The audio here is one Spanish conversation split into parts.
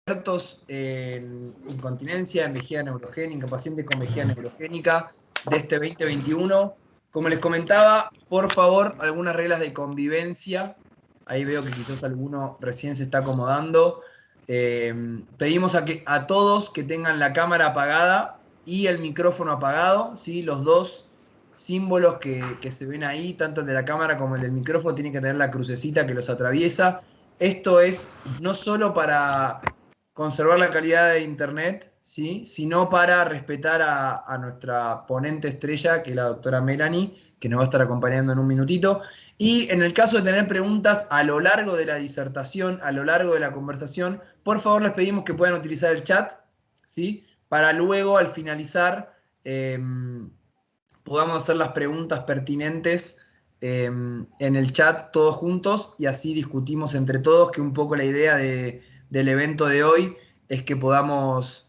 expertos en incontinencia, en vejiga neurogénica, pacientes con vejiga neurogénica de este 2021. Como les comentaba, por favor, algunas reglas de convivencia. Ahí veo que quizás alguno recién se está acomodando. Pedimos a todos que tengan la cámara apagada y el micrófono apagado, ¿sí? Los dos símbolos que se ven ahí, tanto el de la cámara como el del micrófono, tienen que tener la crucecita que los atraviesa. Esto es no solo para conservar la calidad de internet, ¿sí? Sino para respetar a nuestra ponente estrella, que es la doctora Melanie, que nos va a estar acompañando en un minutito. Y en el caso de tener preguntas a lo largo de la disertación, a lo largo de la conversación, por favor les pedimos que puedan utilizar el chat, ¿sí? Para luego, al finalizar, podamos hacer las preguntas pertinentes en el chat todos juntos y así discutimos entre todos, que un poco la idea del evento de hoy es que podamos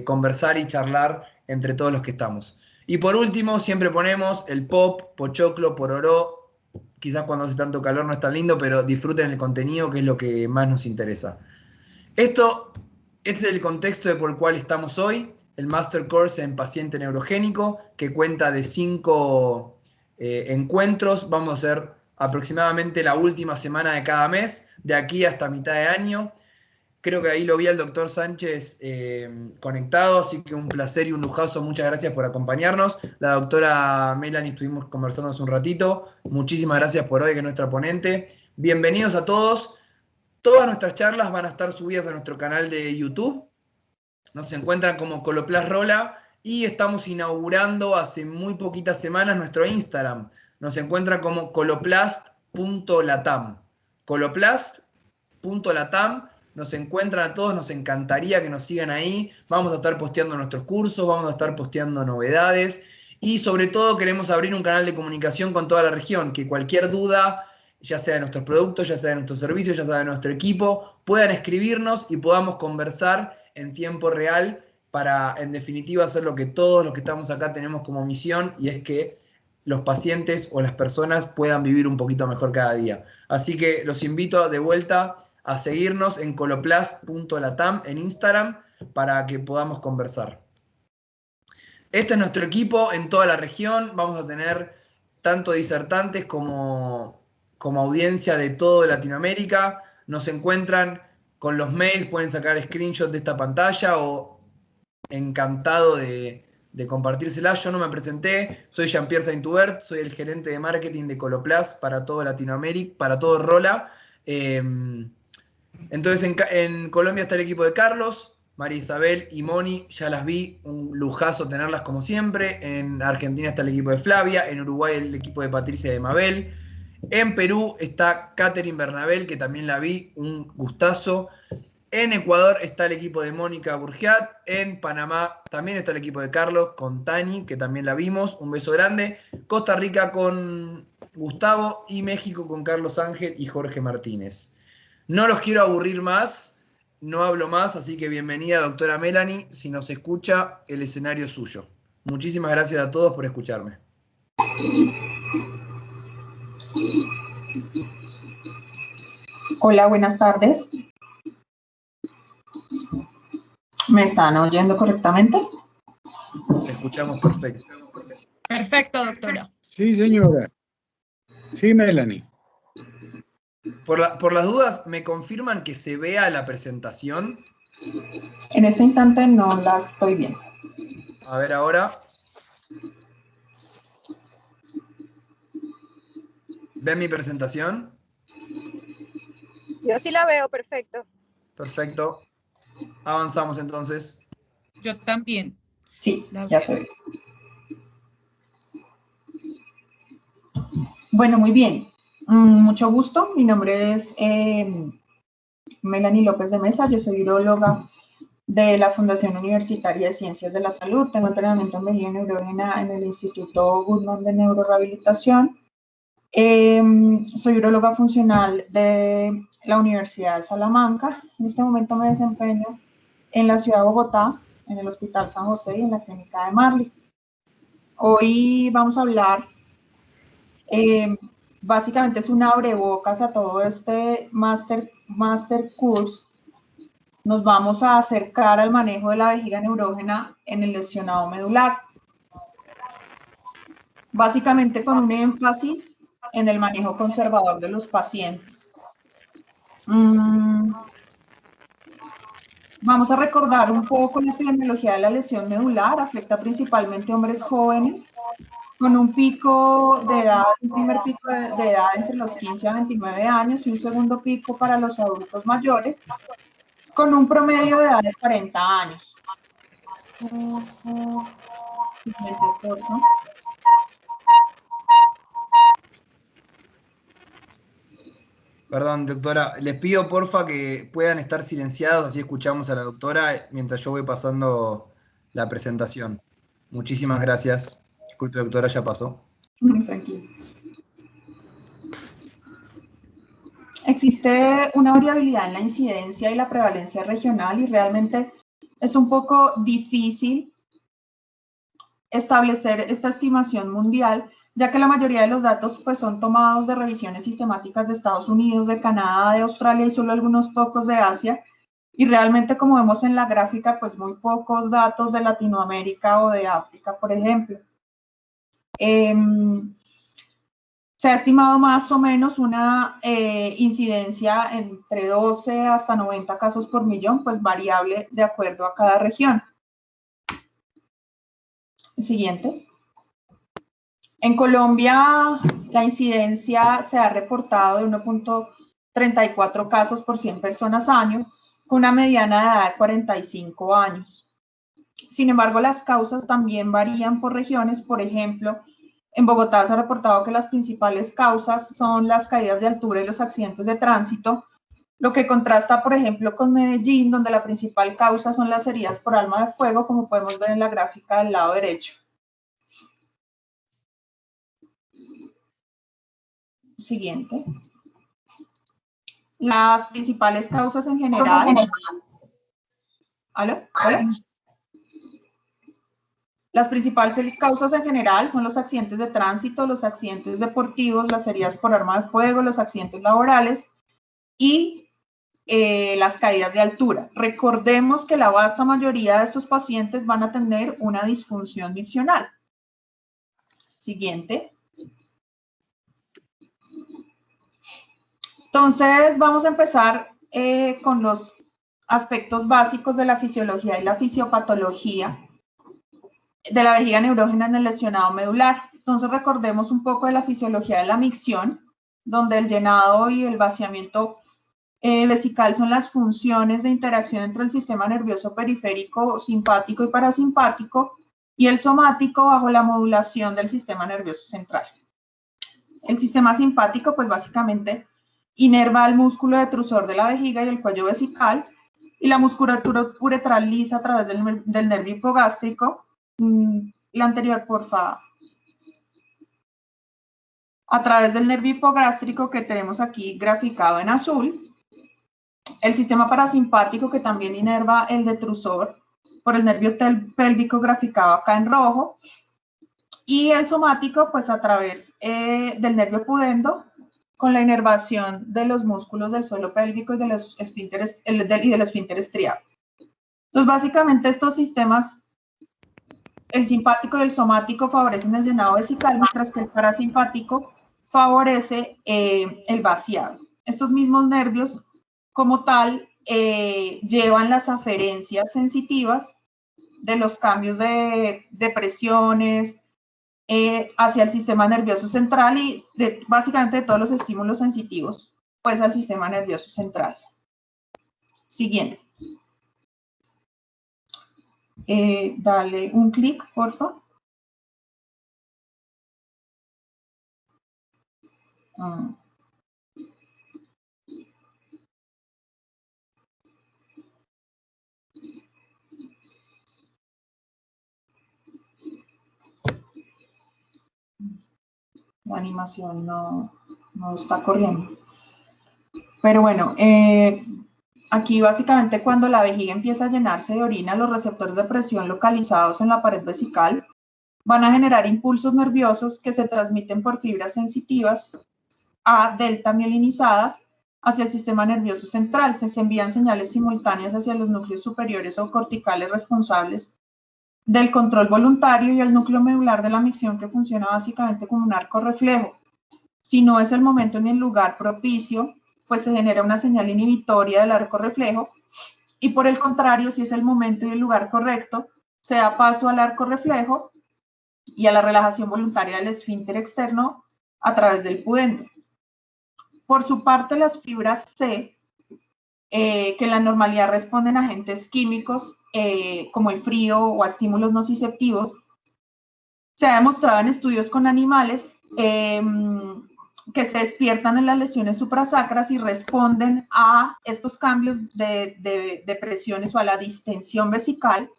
conversar y charlar entre todos los que estamos. Y por último, siempre ponemos el pop, pochoclo, pororó. Quizás cuando hace tanto calor no es tan lindo, pero disfruten el contenido, que es lo que más nos interesa. Este es el contexto por el cual estamos hoy, el Master Course en Paciente Neurogénico, que cuenta de 5 encuentros. Vamos a hacer aproximadamente la última semana de cada mes, de aquí hasta mitad de año. Creo que ahí lo vi al doctor Sánchez conectado, así que un placer y un lujazo. Muchas gracias por acompañarnos. La doctora Melanie estuvimos conversando hace un ratito. Muchísimas gracias por hoy, que es nuestra ponente. Bienvenidos a todos. Todas nuestras charlas van a estar subidas a nuestro canal de YouTube. Nos encuentran como Coloplast Rola y estamos inaugurando hace muy poquitas semanas nuestro Instagram. Nos encuentran como coloplast.latam. Coloplast.latam. Nos encuentran a todos, nos encantaría que nos sigan ahí. Vamos a estar posteando nuestros cursos, vamos a estar posteando novedades y sobre todo queremos abrir un canal de comunicación con toda la región, que cualquier duda, ya sea de nuestros productos, ya sea de nuestros servicios, ya sea de nuestro equipo, puedan escribirnos y podamos conversar en tiempo real para, en definitiva, hacer lo que todos los que estamos acá tenemos como misión, y es que los pacientes o las personas puedan vivir un poquito mejor cada día. Así que los invito de vuelta a seguirnos en coloplast.latam en Instagram para que podamos conversar. Este es nuestro equipo en toda la región. Vamos a tener tanto disertantes como audiencia de toda Latinoamérica. Nos encuentran con los mails, pueden sacar screenshot de esta pantalla o encantado de compartírsela. Yo no me presenté, soy Jean-Pierre Saint-Hubert, soy el gerente de marketing de Coloplast para todo Latinoamérica, para todo Rola. Entonces en Colombia está el equipo de Carlos, María Isabel y Moni, ya las vi, un lujazo tenerlas como siempre. En Argentina está el equipo de Flavia, en Uruguay el equipo de Patricia y de Mabel. En Perú está Catherine Bernabel, que también la vi, un gustazo. En Ecuador está el equipo de Mónica Burgiat. En Panamá también está el equipo de Carlos con Tani, que también la vimos. Un beso grande. Costa Rica con Gustavo y México con Carlos Ángel y Jorge Martínez. No los quiero aburrir más, no hablo más, así que bienvenida, doctora Melanie. Si nos escucha, el escenario es suyo. Muchísimas gracias a todos por escucharme. Hola, buenas tardes. ¿Me están oyendo correctamente? Te escuchamos perfecto. Perfecto, doctora. Sí, señora. Sí, Melanie. Por las dudas, ¿me confirman que se vea la presentación? En este instante no la estoy viendo. A ver ahora. ¿Ven mi presentación? Yo sí la veo, perfecto. Perfecto. Avanzamos entonces. Yo también. Sí, ya se ve. Bueno, muy bien. Mucho gusto. Mi nombre es Melanie López de Mesa. Yo soy urologa de la Fundación Universitaria de Ciencias de la Salud. Tengo entrenamiento en vejiga neurogénica en el Instituto Goodman de Neurorehabilitación. Soy urologa funcional de la Universidad de Salamanca. En este momento me desempeño en la ciudad de Bogotá, en el Hospital San José y en la clínica de Marley. Hoy vamos a hablar, básicamente es un abrebocas a todo este master course nos vamos a acercar al manejo de la vejiga neurógena en el lesionado medular. Básicamente con un énfasis en el manejo conservador de los pacientes. Vamos a recordar un poco la epidemiología de la lesión medular. Afecta principalmente a hombres jóvenes con un pico de edad, un primer pico de edad entre los 15 a 29 años y un segundo pico para los adultos mayores, con un promedio de edad de 40 años. Siguiente foto. Perdón, doctora, les pido porfa que puedan estar silenciados, así escuchamos a la doctora mientras yo voy pasando la presentación. Muchísimas gracias. Disculpe, doctora, ya pasó. Tranquilo. Existe una variabilidad en la incidencia y la prevalencia regional y realmente es un poco difícil establecer esta estimación mundial, ya que la mayoría de los datos pues, son tomados de revisiones sistemáticas de Estados Unidos, de Canadá, de Australia y solo algunos pocos de Asia. Y realmente, como vemos en la gráfica, pues muy pocos datos de Latinoamérica o de África, por ejemplo. Se ha estimado más o menos una incidencia entre 12 hasta 90 casos por millón, pues variable de acuerdo a cada región. Siguiente. En Colombia, la incidencia se ha reportado de 1.34 casos por 100 personas año, con una mediana de edad de 45 años. Sin embargo, las causas también varían por regiones. Por ejemplo, en Bogotá se ha reportado que las principales causas son las caídas de altura y los accidentes de tránsito, lo que contrasta, por ejemplo, con Medellín, donde la principal causa son las heridas por arma de fuego, como podemos ver en la gráfica del lado derecho. Siguiente. Las principales causas en general. ¿Aló? ¿Hola? Las principales causas en general son los accidentes de tránsito, los accidentes deportivos, las heridas por arma de fuego, los accidentes laborales y las caídas de altura. Recordemos que la vasta mayoría de estos pacientes van a tener una disfunción miccional. Siguiente. Entonces, vamos a empezar con los aspectos básicos de la fisiología y la fisiopatología de la vejiga neurógena en el lesionado medular. Entonces, recordemos un poco de la fisiología de la micción, donde el llenado y el vaciamiento vesical son las funciones de interacción entre el sistema nervioso periférico, simpático y parasimpático, y el somático bajo la modulación del sistema nervioso central. El sistema simpático, pues básicamente, inerva el músculo detrusor de la vejiga y el cuello vesical, y la musculatura uretral lisa a través del nervio hipogástrico. La anterior, por favor. A través del nervio hipogástrico que tenemos aquí graficado en azul. El sistema parasimpático que también inerva el detrusor por el nervio pélvico graficado acá en rojo. Y el somático, pues a través del nervio pudendo, con la inervación de los músculos del suelo pélvico y de los esfínteres, y del esfínter estriado. Entonces, básicamente estos sistemas, el simpático y el somático, favorecen el llenado vesical, mientras que el parasimpático favorece el vaciado. Estos mismos nervios, como tal, llevan las aferencias sensitivas de los cambios de presiones hacia el sistema nervioso central y básicamente de todos los estímulos sensitivos, pues al sistema nervioso central. Siguiente. Dale un clic, por favor. La animación no está corriendo. Pero bueno, aquí básicamente cuando la vejiga empieza a llenarse de orina, los receptores de presión localizados en la pared vesical van a generar impulsos nerviosos que se transmiten por fibras sensitivas a delta mielinizadas hacia el sistema nervioso central. Se envían señales simultáneas hacia los núcleos superiores o corticales responsables del control voluntario y el núcleo medular de la micción, que funciona básicamente como un arco reflejo. Si no es el momento ni el lugar propicio, pues se genera una señal inhibitoria del arco reflejo, y por el contrario, si es el momento y el lugar correcto, se da paso al arco reflejo y a la relajación voluntaria del esfínter externo a través del pudendo. Por su parte, las fibras C, que en la normalidad responden a agentes químicos como el frío o a estímulos nociceptivos, se ha demostrado en estudios con animales que se despiertan en las lesiones suprasacras y responden a estos cambios de presiones o a la distensión vesical,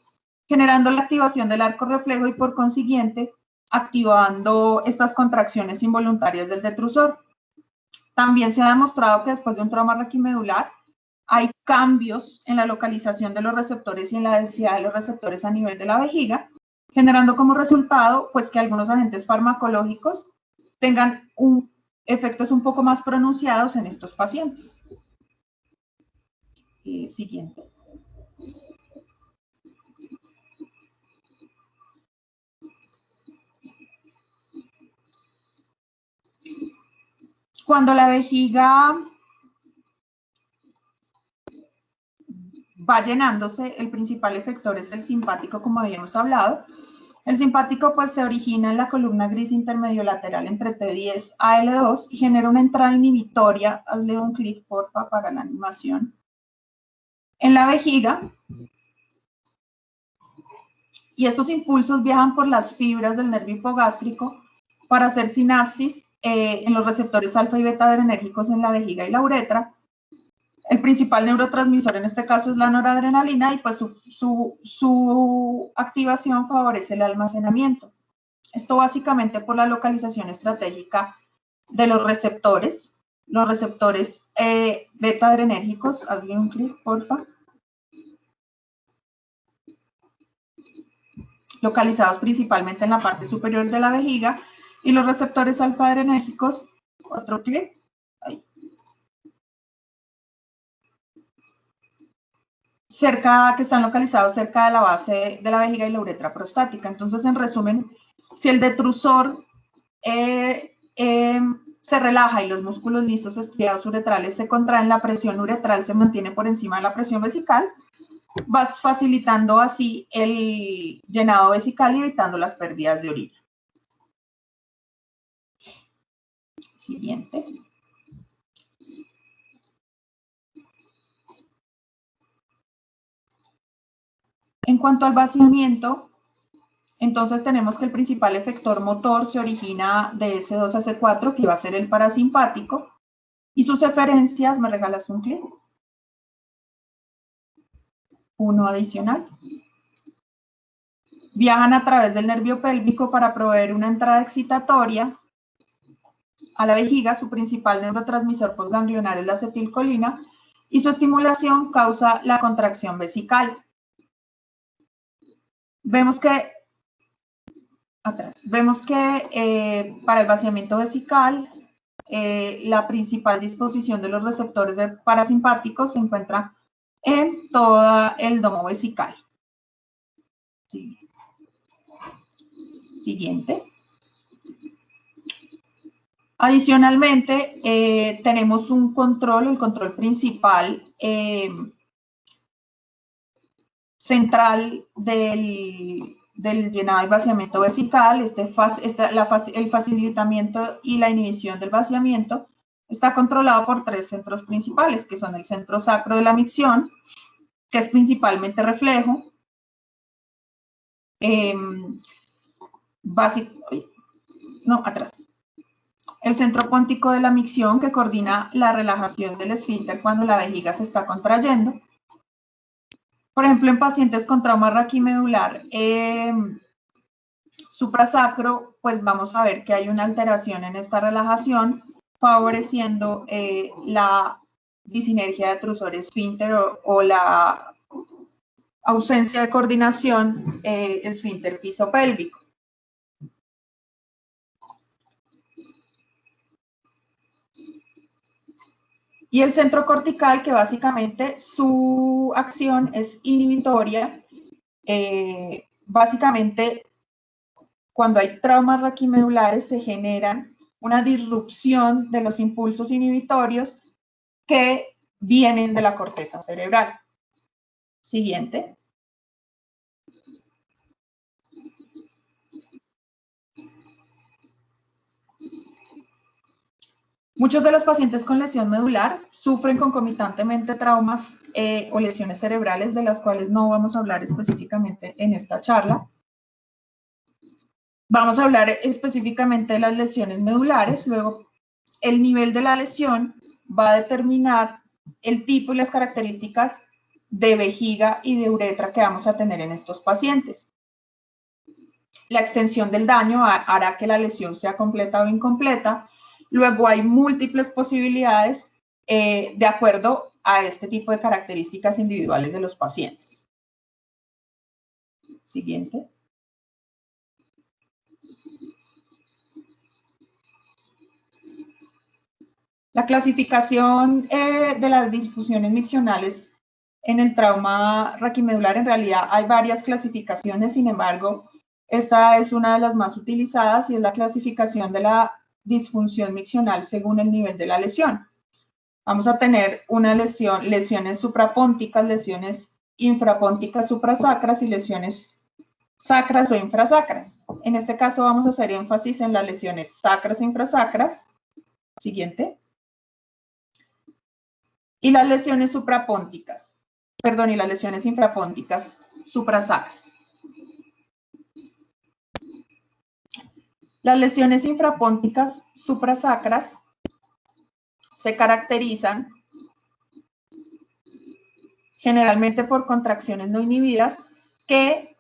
generando la activación del arco reflejo y por consiguiente activando estas contracciones involuntarias del detrusor. También se ha demostrado que después de un trauma raquimedular hay cambios en la localización de los receptores y en la densidad de los receptores a nivel de la vejiga, generando como resultado pues que algunos agentes farmacológicos tengan efectos un poco más pronunciados en estos pacientes. Siguiente. Cuando la vejiga va llenándose, el principal efector es el simpático, como habíamos hablado. El simpático pues se origina en la columna gris intermedio lateral entre T10 a L2 y genera una entrada inhibitoria. Hazle un clic, porfa, para la animación. En la vejiga. Y estos impulsos viajan por las fibras del nervio hipogástrico para hacer sinapsis en los receptores alfa y beta adrenérgicos en la vejiga y la uretra. El principal neurotransmisor en este caso es la noradrenalina y pues su activación favorece el almacenamiento. Esto básicamente por la localización estratégica de los receptores beta adrenérgicos. Hazle un clic, porfa. Localizados principalmente en la parte superior de la vejiga, y los receptores alfa adrenérgicos, otro clic, ahí, que están localizados cerca de la base de la vejiga y la uretra prostática. Entonces, en resumen, si el detrusor se relaja y los músculos lisos estriados uretrales se contraen, la presión uretral se mantiene por encima de la presión vesical, vas facilitando así el llenado vesical y evitando las pérdidas de orina. Siguiente. En cuanto al vaciamiento, entonces tenemos que el principal efector motor se origina de S2 a C4, que va a ser el parasimpático, y sus eferencias, ¿me regalas un clic? Uno adicional. Viajan a través del nervio pélvico para proveer una entrada excitatoria a la vejiga. Su principal neurotransmisor postganglionar es la acetilcolina y su estimulación causa la contracción vesical. Vemos que para el vaciamiento vesical, la principal disposición de los receptores parasimpáticos se encuentra en todo el domo vesical. Sí. Siguiente. Adicionalmente, tenemos un control, el control principal central del llenado y vaciamiento vesical. El facilitamiento y la inhibición del vaciamiento está controlado por tres centros principales, que son el centro sacro de la micción, que es principalmente reflejo, el centro póntico de la micción, que coordina la relajación del esfínter cuando la vejiga se está contrayendo. Por ejemplo, en pacientes con trauma raquimedular suprasacro, pues vamos a ver que hay una alteración en esta relajación, favoreciendo la disinergia de detrusor esfínter o la ausencia de coordinación esfínter pisopélvico. Y el centro cortical, que básicamente su acción es inhibitoria. Básicamente, cuando hay traumas raquimedulares se generan una disrupción de los impulsos inhibitorios que vienen de la corteza cerebral. Siguiente. Muchos de los pacientes con lesión medular sufren concomitantemente traumas o lesiones cerebrales, de las cuales no vamos a hablar específicamente en esta charla. Vamos a hablar específicamente de las lesiones medulares. Luego, el nivel de la lesión va a determinar el tipo y las características de vejiga y de uretra que vamos a tener en estos pacientes. La extensión del daño hará que la lesión sea completa o incompleta. Luego hay múltiples posibilidades de acuerdo a este tipo de características individuales de los pacientes. Siguiente. La clasificación de las disfunciones miccionales en el trauma raquimedular, en realidad hay varias clasificaciones, sin embargo, esta es una de las más utilizadas y es la clasificación de la disfunción miccional según el nivel de la lesión. Vamos a tener una lesiones suprapónticas, lesiones infrapónticas suprasacras y lesiones sacras o infrasacras. En este caso vamos a hacer énfasis en las lesiones sacras e infrasacras. Siguiente. Y las lesiones suprapónticas, perdón, y las lesiones infrapónticas suprasacras. Las lesiones infrapónticas suprasacras se caracterizan generalmente por contracciones no inhibidas que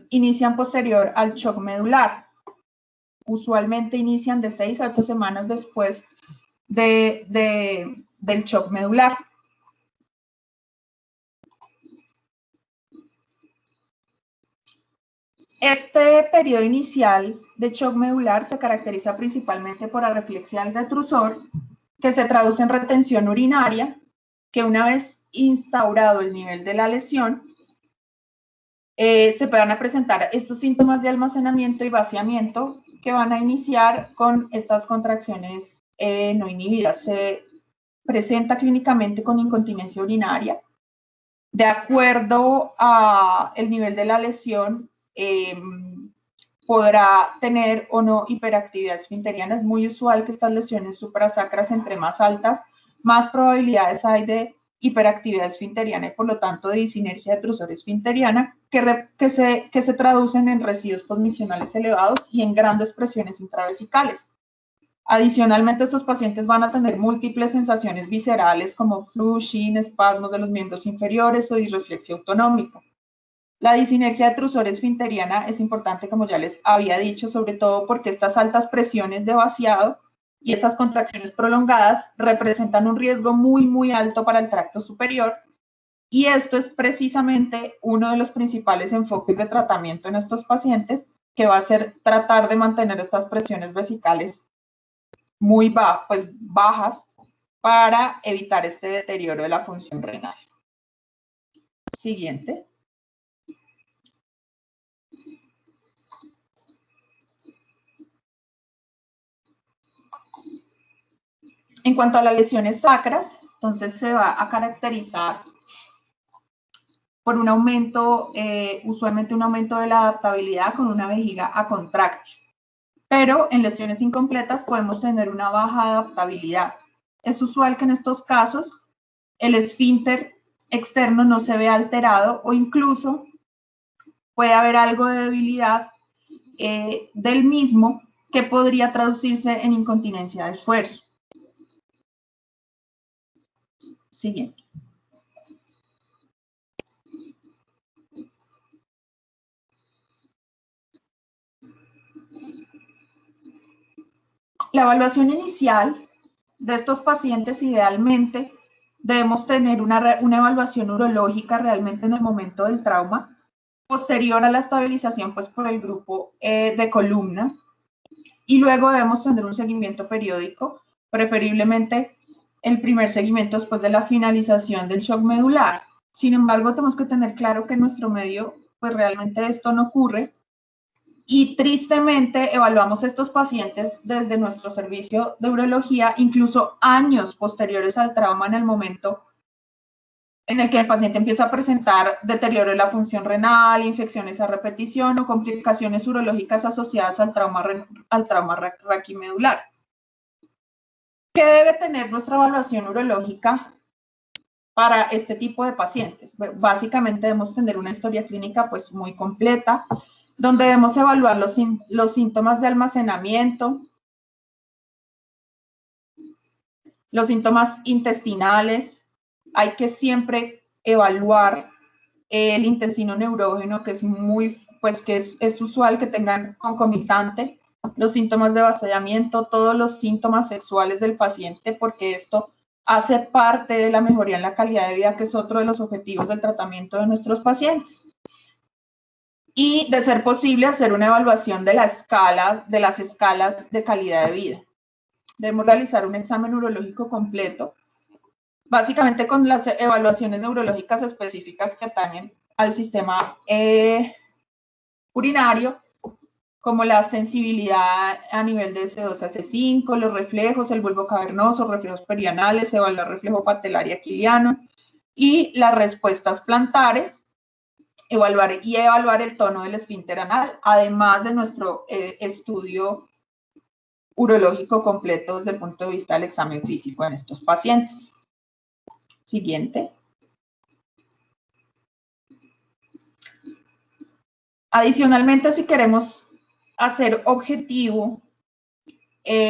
inician posterior al shock medular. Usualmente inician de 6 a 8 semanas después del shock medular. Este periodo inicial de shock medular se caracteriza principalmente por arreflexia del detrusor, que se traduce en retención urinaria, que una vez instaurado el nivel de la lesión, se van a presentar estos síntomas de almacenamiento y vaciamiento que van a iniciar con estas contracciones no inhibidas. Se presenta clínicamente con incontinencia urinaria. De acuerdo al nivel de la lesión, podrá tener o no hiperactividad esfinteriana. Es muy usual que estas lesiones suprasacras, entre más altas, más probabilidades hay de hiperactividad esfinteriana y por lo tanto de disinergia detrusor esfinteriana que se traducen en residuos postmiccionales elevados y en grandes presiones intravesicales. Adicionalmente, estos pacientes van a tener múltiples sensaciones viscerales como flushing, espasmos de los miembros inferiores o disreflexia autonómica. La disinergia detrusor esfinteriana es importante, como ya les había dicho, sobre todo porque estas altas presiones de vaciado y estas contracciones prolongadas representan un riesgo muy, muy alto para el tracto superior. Y esto es precisamente uno de los principales enfoques de tratamiento en estos pacientes, que va a ser tratar de mantener estas presiones vesicales muy bajas para evitar este deterioro de la función renal. Siguiente. En cuanto a las lesiones sacras, entonces se va a caracterizar por un aumento, usualmente un aumento de la adaptabilidad con una vejiga acontráctil. Pero en lesiones incompletas podemos tener una baja adaptabilidad. Es usual que en estos casos el esfínter externo no se vea alterado o incluso puede haber algo de debilidad del mismo que podría traducirse en incontinencia de esfuerzo. Siguiente. La evaluación inicial de estos pacientes, idealmente, debemos tener una evaluación urológica realmente en el momento del trauma, posterior a la estabilización pues, por el grupo de columna, y luego debemos tener un seguimiento periódico, preferiblemente el primer seguimiento después de la finalización del shock medular. Sin embargo, tenemos que tener claro que en nuestro medio, pues realmente esto no ocurre. Y tristemente evaluamos estos pacientes desde nuestro servicio de urología, incluso años posteriores al trauma, en el momento en el que el paciente empieza a presentar deterioro de la función renal, infecciones a repetición o complicaciones urológicas asociadas al trauma raquimedular. ¿Qué debe tener nuestra evaluación urológica para este tipo de pacientes? Básicamente debemos tener una historia clínica pues muy completa, donde debemos evaluar los síntomas de almacenamiento, los síntomas intestinales. Hay que siempre evaluar el intestino neurógeno, que es es usual que tengan concomitante los síntomas de vaciamiento, todos los síntomas sexuales del paciente, porque esto hace parte de la mejoría en la calidad de vida, que es otro de los objetivos del tratamiento de nuestros pacientes. Y, de ser posible, hacer una evaluación de las escalas de calidad de vida. Debemos realizar un examen urológico completo, básicamente con las evaluaciones neurológicas específicas que atañen al sistema urinario, como la sensibilidad a nivel de C2 a C5, los reflejos, el bulbo cavernoso, reflejos perianales, evaluar reflejo patelar y aquiliano, y las respuestas plantares, evaluar el tono del esfínter anal, además de nuestro estudio urológico completo desde el punto de vista del examen físico en estos pacientes. Siguiente. Adicionalmente, si queremos hacer objetivo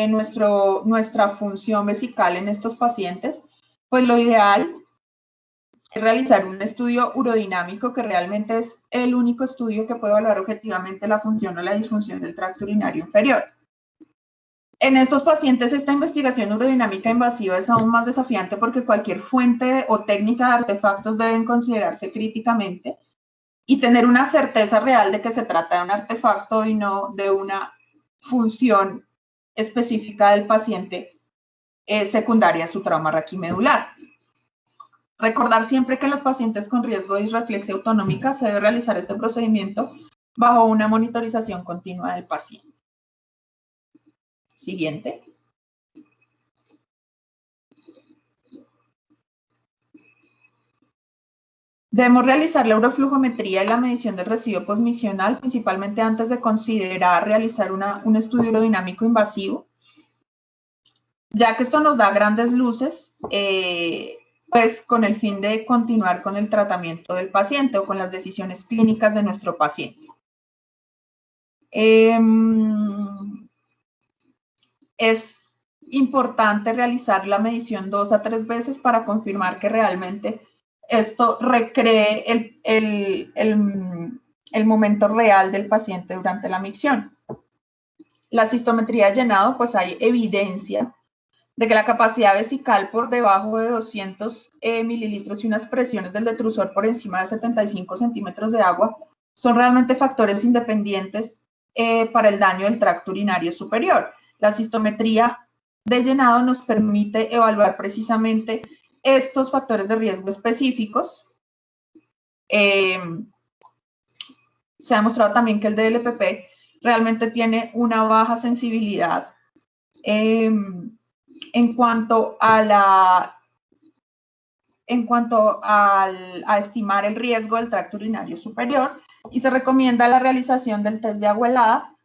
nuestra función vesical en estos pacientes, pues lo ideal es realizar un estudio urodinámico, que realmente es el único estudio que puede evaluar objetivamente la función o la disfunción del tracto urinario inferior. En estos pacientes, esta investigación urodinámica invasiva es aún más desafiante, porque cualquier fuente o técnica de artefactos deben considerarse críticamente y tener una certeza real de que se trata de un artefacto y no de una función específica del paciente secundaria a su trauma raquimedular. Recordar siempre que en los pacientes con riesgo de disreflexia autonómica se debe realizar este procedimiento bajo una monitorización continua del paciente. Siguiente. Debemos realizar la uroflujometría y la medición del residuo posmisional, principalmente antes de considerar realizar un estudio urodinámico invasivo, ya que esto nos da grandes luces, pues con el fin de continuar con el tratamiento del paciente o con las decisiones clínicas de nuestro paciente. Es importante realizar la medición 2 a 3 veces para confirmar que realmente esto recree el momento real del paciente durante la micción. La cistometría de llenado, pues hay evidencia de que la capacidad vesical por debajo de 200 mililitros y unas presiones del detrusor por encima de 75 centímetros de agua son realmente factores independientes para el daño del tracto urinario superior. La cistometría de llenado nos permite evaluar precisamente estos factores de riesgo específicos. Se ha demostrado también que el DLPP realmente tiene una baja sensibilidad en cuanto a estimar el riesgo del tracto urinario superior, y se recomienda la realización del test de agua helada,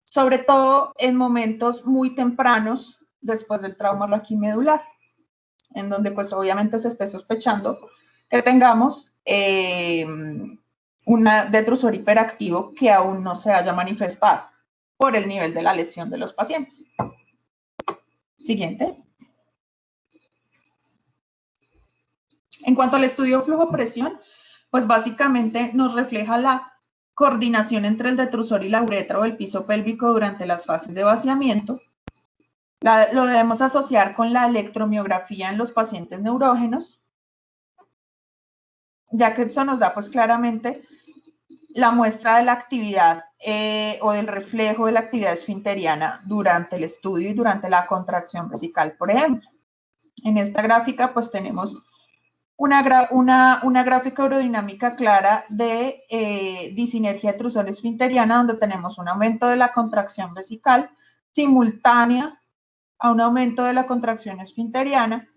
sobre todo en momentos muy tempranos después del trauma raquimedular, en donde pues obviamente se esté sospechando que tengamos un detrusor hiperactivo que aún no se haya manifestado por el nivel de la lesión de los pacientes. Siguiente. En cuanto al estudio flujo-presión, pues básicamente nos refleja la coordinación entre el detrusor y la uretra o el piso pélvico durante las fases de vaciamiento. Lo debemos asociar con la electromiografía en los pacientes neurógenos, ya que eso nos da pues claramente la muestra de la actividad o del reflejo de la actividad esfinteriana durante el estudio y durante la contracción vesical, por ejemplo. En esta gráfica pues tenemos una gráfica aerodinámica clara de disinergia detrusor esfinteriana, donde tenemos un aumento de la contracción vesical simultánea a un aumento de la contracción esfinteriana,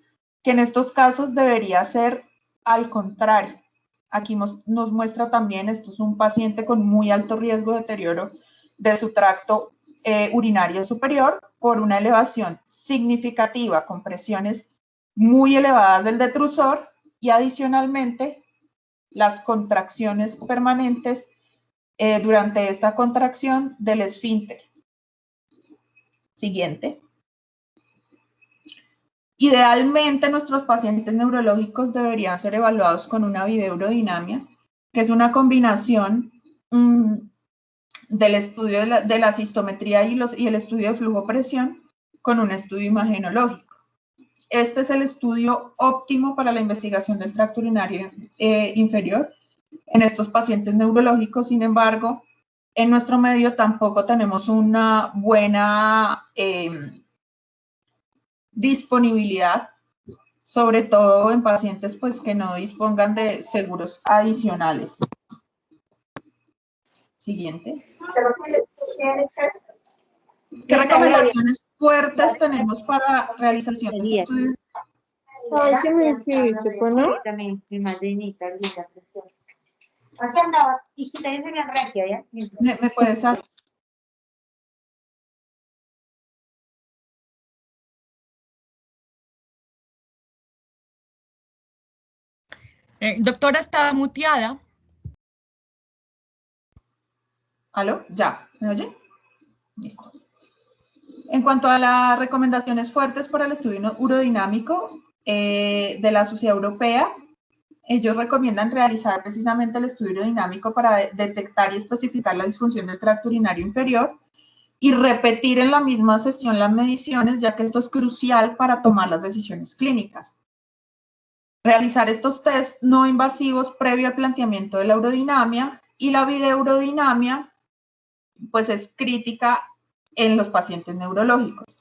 que en estos casos debería ser al contrario. Aquí nos muestra también, esto es un paciente con muy alto riesgo de deterioro de su tracto urinario superior por una elevación significativa con presiones muy elevadas del detrusor y adicionalmente las contracciones permanentes durante esta contracción del esfínter. Siguiente. Idealmente, nuestros pacientes neurológicos deberían ser evaluados con una videourodinamia, que es una combinación del estudio de la sistometría y el estudio de flujo-presión con un estudio imagenológico. Este es el estudio óptimo para la investigación del tracto urinario inferior en estos pacientes neurológicos. Sin embargo, en nuestro medio tampoco tenemos una buena disponibilidad, sobre todo en pacientes pues, que no dispongan de seguros adicionales. Siguiente. ¿Qué recomendaciones fuertes tenemos para realización de este estudio? ¿Me puedes hacer? Doctora, está muteada. ¿Aló? ¿Ya? ¿Me oye? Listo. En cuanto a las recomendaciones fuertes para el estudio urodinámico de la Sociedad Europea, ellos recomiendan realizar precisamente el estudio urodinámico para detectar y especificar la disfunción del tracto urinario inferior y repetir en la misma sesión las mediciones, ya que esto es crucial para tomar las decisiones clínicas. Realizar estos test no invasivos previo al planteamiento de la urodinamia, y la videourodinamia pues es crítica en los pacientes neurológicos.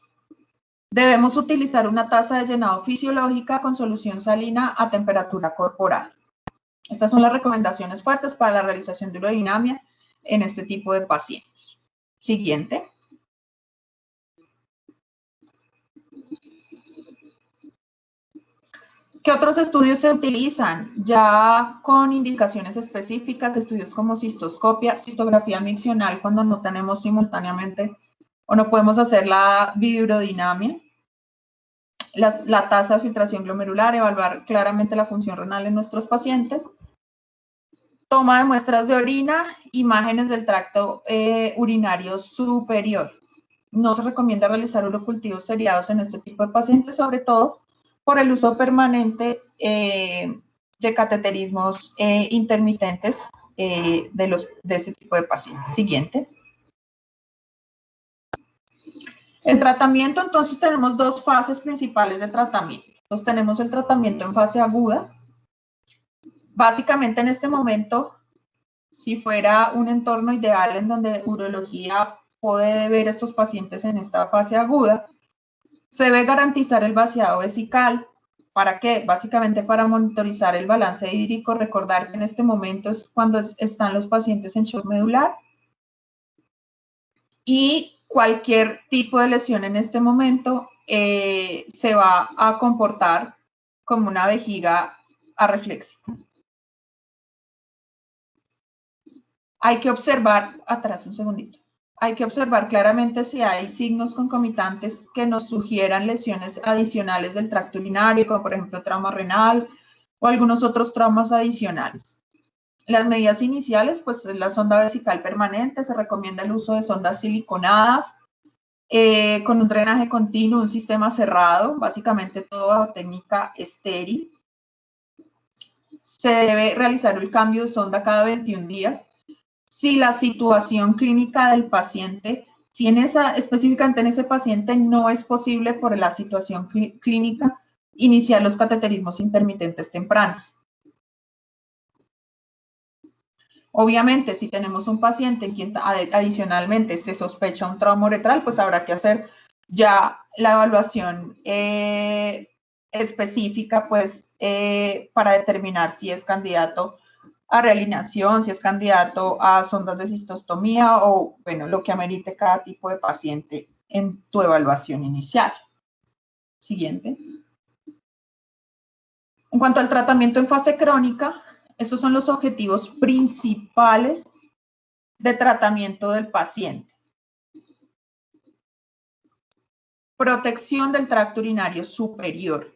Debemos utilizar una tasa de llenado fisiológica con solución salina a temperatura corporal. Estas son las recomendaciones fuertes para la realización de urodinamia en este tipo de pacientes. Siguiente. ¿Qué otros estudios se utilizan? Ya con indicaciones específicas, estudios como cistoscopia, cistografía miccional, cuando no tenemos simultáneamente o no podemos hacer la videourodinamia. La tasa de filtración glomerular, evaluar claramente la función renal en nuestros pacientes. Toma de muestras de orina, imágenes del tracto urinario superior. No se recomienda realizar urocultivos seriados en este tipo de pacientes, sobre todo por el uso permanente de cateterismos intermitentes de este tipo de pacientes. Siguiente. El tratamiento, entonces, tenemos dos fases principales de tratamiento. Entonces, tenemos el tratamiento en fase aguda. Básicamente, en este momento, si fuera un entorno ideal en donde urología puede ver a estos pacientes en esta fase aguda, se debe garantizar el vaciado vesical. ¿Para qué? Básicamente para monitorizar el balance hídrico. Recordar que en este momento es cuando están los pacientes en shock medular. Y cualquier tipo de lesión en este momento se va a comportar como una vejiga arreflexica. Hay que observar, atrás un segundito, hay que observar claramente si hay signos concomitantes que nos sugieran lesiones adicionales del tracto urinario, como por ejemplo trauma renal o algunos otros traumas adicionales. Las medidas iniciales, pues la sonda vesical permanente, se recomienda el uso de sondas siliconadas con un drenaje continuo, un sistema cerrado, básicamente toda técnica estéril. Se debe realizar el cambio de sonda cada 21 días. Si la situación clínica del paciente, si específicamente en ese paciente no es posible por la situación clínica, iniciar los cateterismos intermitentes tempranos. Obviamente, si tenemos un paciente en quien adicionalmente se sospecha un trauma uretral, pues habrá que hacer ya la evaluación específica, pues, para determinar si es candidato a realineación, si es candidato a sondas de cistostomía o, bueno, lo que amerite cada tipo de paciente en tu evaluación inicial. Siguiente. En cuanto al tratamiento en fase crónica, estos son los objetivos principales de tratamiento del paciente. Protección del tracto urinario superior,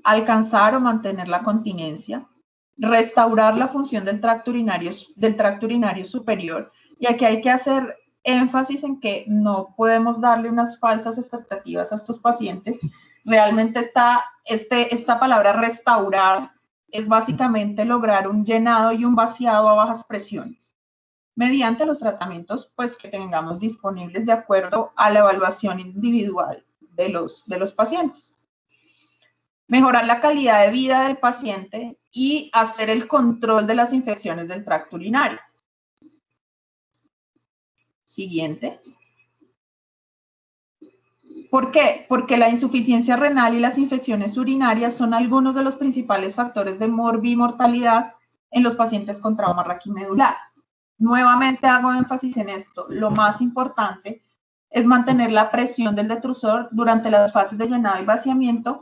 alcanzar o mantener la continencia, restaurar la función del tracto urinario superior, y aquí hay que hacer énfasis en que no podemos darle unas falsas expectativas a estos pacientes. Realmente esta palabra restaurar es básicamente lograr un llenado y un vaciado a bajas presiones mediante los tratamientos pues, que tengamos disponibles de acuerdo a la evaluación individual de los pacientes. Mejorar la calidad de vida del paciente y hacer el control de las infecciones del tracto urinario. Siguiente. ¿Por qué? Porque la insuficiencia renal y las infecciones urinarias son algunos de los principales factores de morbimortalidad en los pacientes con trauma raquimedular. Nuevamente hago énfasis en esto. Lo más importante es mantener la presión del detrusor durante las fases de llenado y vaciamiento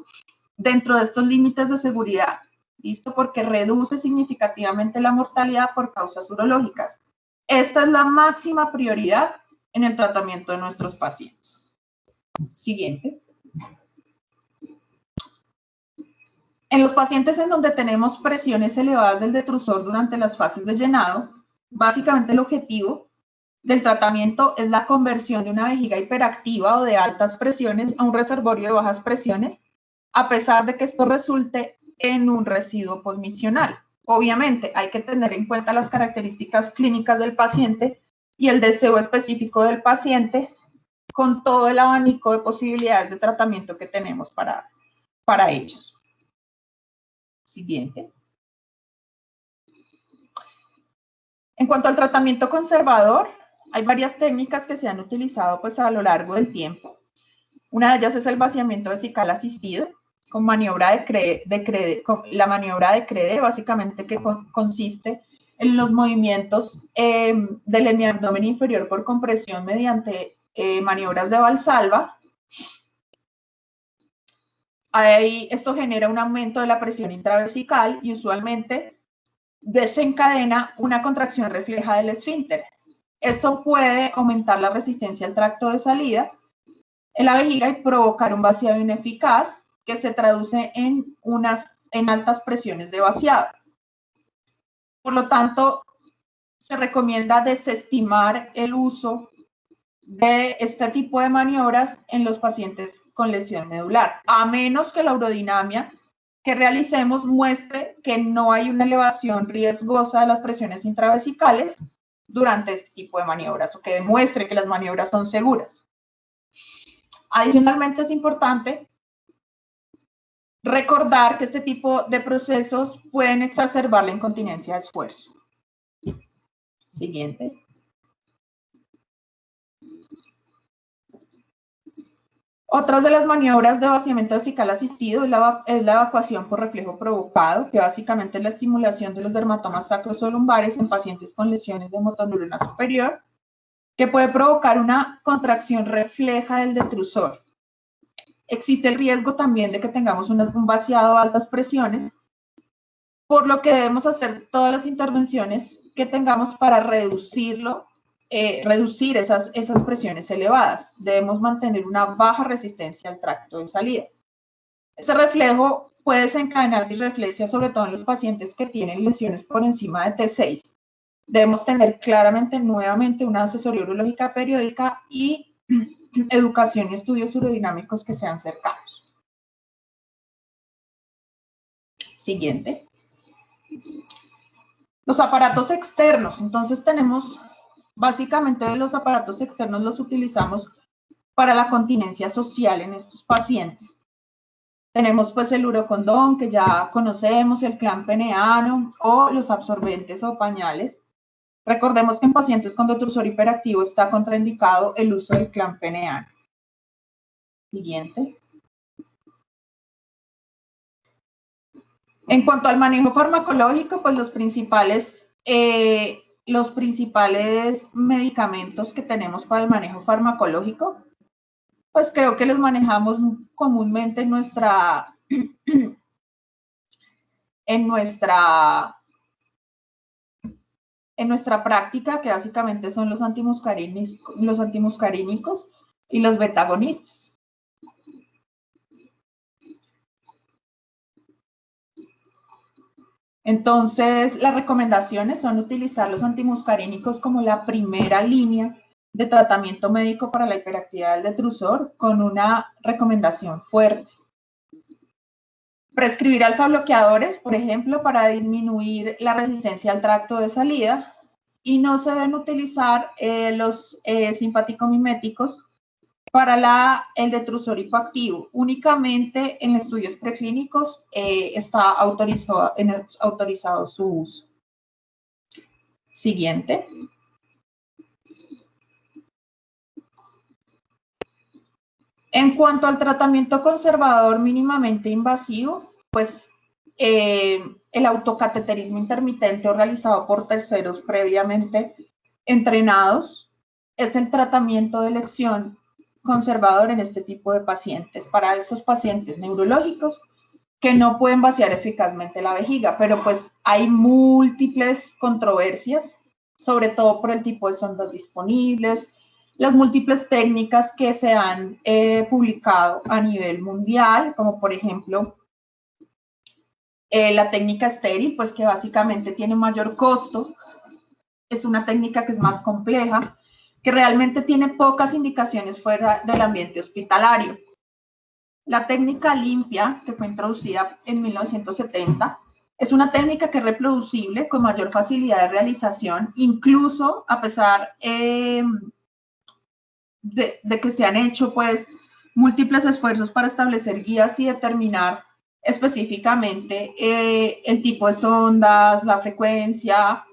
dentro de estos límites de seguridad. ¿Listo? Porque reduce significativamente la mortalidad por causas urológicas. Esta es la máxima prioridad en el tratamiento de nuestros pacientes. Siguiente. En los pacientes en donde tenemos presiones elevadas del detrusor durante las fases de llenado, básicamente el objetivo del tratamiento es la conversión de una vejiga hiperactiva o de altas presiones a un reservorio de bajas presiones, a pesar de que esto resulte en un residuo posmisional. Obviamente hay que tener en cuenta las características clínicas del paciente y el deseo específico del paciente con todo el abanico de posibilidades de tratamiento que tenemos para ellos. Siguiente. En cuanto al tratamiento conservador, hay varias técnicas que se han utilizado pues, a lo largo del tiempo. Una de ellas es el vaciamiento vesical asistido, con maniobra la maniobra de Crede, básicamente que consiste en los movimientos del hemiabdomen inferior por compresión mediante maniobras de Valsalva. Esto genera un aumento de la presión intravesical y usualmente desencadena una contracción refleja del esfínter. Esto puede aumentar la resistencia al tracto de salida en la vejiga y provocar un vaciado ineficaz que se traduce en altas presiones de vaciado. Por lo tanto, se recomienda desestimar el uso de este tipo de maniobras en los pacientes con lesión medular, a menos que la urodinamia que realicemos muestre que no hay una elevación riesgosa de las presiones intravesicales durante este tipo de maniobras o que demuestre que las maniobras son seguras. Adicionalmente, es importante recordar que este tipo de procesos pueden exacerbar la incontinencia de esfuerzo. Siguiente. Otras de las maniobras de vaciamiento vesical asistido es la evacuación por reflejo provocado, que básicamente es la estimulación de los dermatomas sacrosolumbares en pacientes con lesiones de motoneurona superior, que puede provocar una contracción refleja del detrusor. Existe el riesgo también de que tengamos un vaciado a altas presiones, por lo que debemos hacer todas las intervenciones que tengamos para reducir esas presiones elevadas. Debemos mantener una baja resistencia al tracto de salida. Este reflejo puede desencadenar disreflexia, sobre todo en los pacientes que tienen lesiones por encima de T6. Debemos tener claramente nuevamente una asesoría urológica periódica y educación y estudios urodinámicos que sean cercanos. Siguiente. Los aparatos externos. Entonces tenemos, básicamente los aparatos externos los utilizamos para la continencia social en estos pacientes. Tenemos pues el urocondón que ya conocemos, el clamp peneano o los absorbentes o pañales. Recordemos que en pacientes con detrusor hiperactivo está contraindicado el uso del clamp peneano. Siguiente. En cuanto al manejo farmacológico, pues los principales medicamentos que tenemos para el manejo farmacológico, pues creo que los manejamos comúnmente en nuestra práctica, que básicamente son los antimuscarínicos y los betagonistas. Entonces, las recomendaciones son utilizar los antimuscarínicos como la primera línea de tratamiento médico para la hiperactividad del detrusor, con una recomendación fuerte. Prescribir alfa-bloqueadores, por ejemplo, para disminuir la resistencia al tracto de salida, y no se deben utilizar los simpático-miméticos para el detrusor hipoactivo. Únicamente en estudios preclínicos está autorizado su uso. Siguiente. En cuanto al tratamiento conservador mínimamente invasivo, pues el autocateterismo intermitente o realizado por terceros previamente entrenados es el tratamiento de elección conservador en este tipo de pacientes, para estos pacientes neurológicos que no pueden vaciar eficazmente la vejiga, pero pues hay múltiples controversias, sobre todo por el tipo de sondas disponibles, las múltiples técnicas que se han publicado a nivel mundial, como por ejemplo la técnica estéril, pues que básicamente tiene mayor costo, es una técnica que es más compleja, que realmente tiene pocas indicaciones fuera del ambiente hospitalario. La técnica limpia, que fue introducida en 1970, es una técnica que es reproducible con mayor facilidad de realización, incluso a pesar de que se han hecho pues múltiples esfuerzos para establecer guías y determinar específicamente el tipo de sondas, la frecuencia.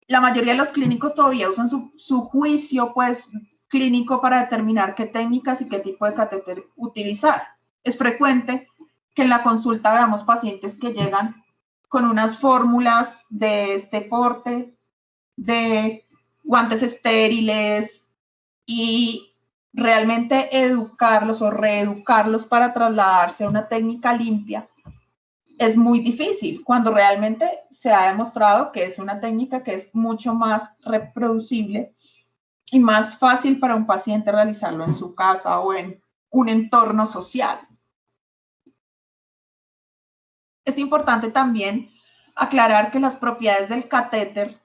La mayoría de los clínicos todavía usan su juicio pues clínico para determinar qué técnicas y qué tipo de catéter utilizar. Es frecuente que en la consulta veamos pacientes que llegan con unas fórmulas de este porte, de guantes estériles, y realmente educarlos o reeducarlos para trasladarse a una técnica limpia es muy difícil, cuando realmente se ha demostrado que es una técnica que es mucho más reproducible y más fácil para un paciente realizarlo en su casa o en un entorno social. Es importante también aclarar que las propiedades del catéter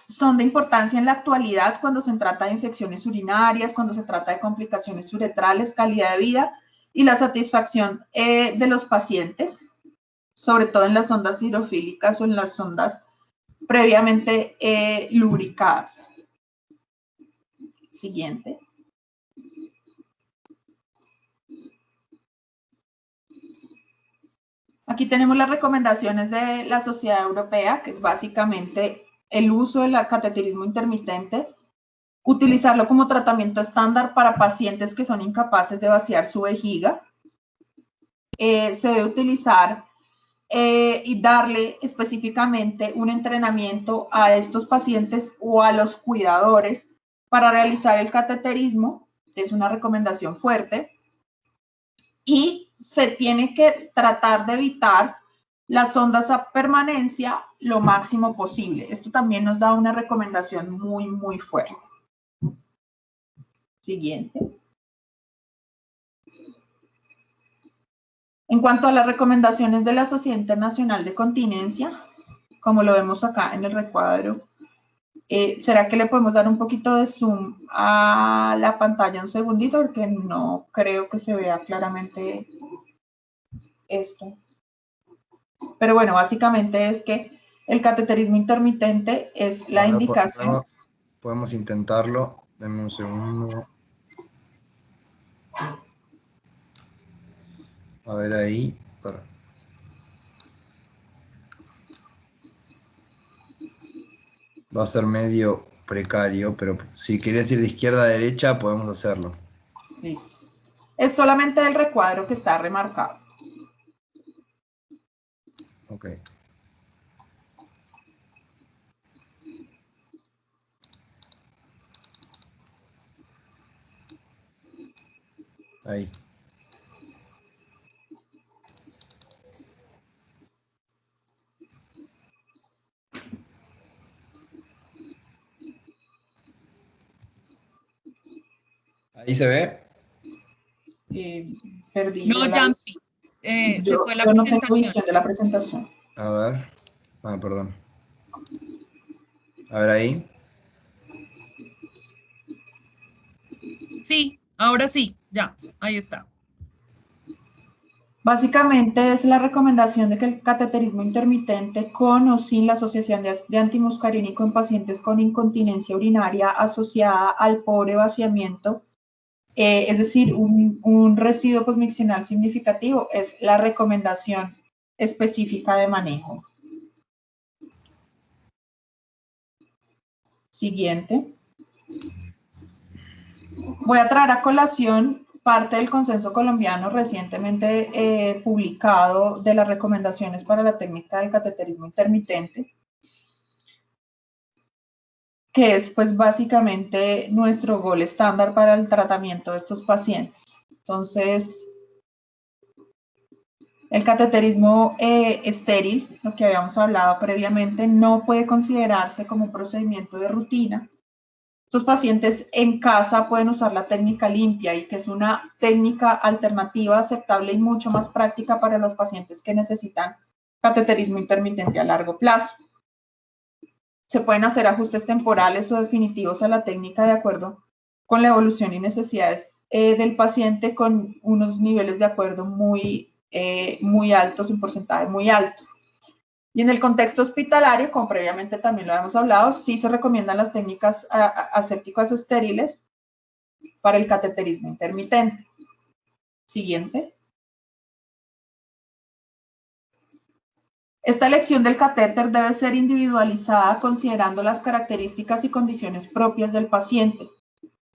son de importancia en la actualidad cuando se trata de infecciones urinarias, cuando se trata de complicaciones uretrales, calidad de vida y la satisfacción de los pacientes, sobre todo en las sondas hidrofílicas o en las sondas previamente lubricadas. Siguiente. Aquí tenemos las recomendaciones de la Sociedad Europea, que es básicamente el uso del cateterismo intermitente, utilizarlo como tratamiento estándar para pacientes que son incapaces de vaciar su vejiga. Se debe utilizar y darle específicamente un entrenamiento a estos pacientes o a los cuidadores para realizar el cateterismo. Es una recomendación fuerte. Y se tiene que tratar de evitar las sondas a permanencia lo máximo posible. Esto también nos da una recomendación muy, muy fuerte. Siguiente. En cuanto a las recomendaciones de la Sociedad Internacional de Continencia, como lo vemos acá en el recuadro, ¿será que le podemos dar un poquito de zoom a la pantalla un segundito? Porque no creo que se vea claramente esto. Pero bueno, básicamente es que el cateterismo intermitente es la indicación. Podemos intentarlo. Denme un segundo. A ver ahí. Va a ser medio precario, pero si querés ir de izquierda a derecha, podemos hacerlo. Listo. Es solamente el recuadro que está remarcado. Ok. Ahí. Ahí se ve. Perdí No, la Yampi. Se yo, fue la yo no tengo presentación. visión de la presentación. A ver. Ah, perdón. A ver ahí. Sí, ahora sí, ya, ahí está. Básicamente es la recomendación de que el cateterismo intermitente con o sin la asociación de antimuscarínico en pacientes con incontinencia urinaria asociada al pobre vaciamiento, es decir, un residuo posmiccional significativo, es la recomendación específica de manejo. Siguiente. Voy a traer a colación parte del consenso colombiano recientemente publicado de las recomendaciones para la técnica del cateterismo intermitente, que es pues básicamente nuestro gol estándar para el tratamiento de estos pacientes. Entonces, el cateterismo estéril, lo que habíamos hablado previamente, no puede considerarse como un procedimiento de rutina. Estos pacientes en casa pueden usar la técnica limpia y que es una técnica alternativa aceptable y mucho más práctica para los pacientes que necesitan cateterismo intermitente a largo plazo. Se pueden hacer ajustes temporales o definitivos a la técnica de acuerdo con la evolución y necesidades del paciente con unos niveles de acuerdo muy altos, un porcentaje muy alto. Y en el contexto hospitalario, como previamente también lo habíamos hablado, sí se recomiendan las técnicas asépticas estériles para el cateterismo intermitente. Siguiente. Esta elección del catéter debe ser individualizada considerando las características y condiciones propias del paciente,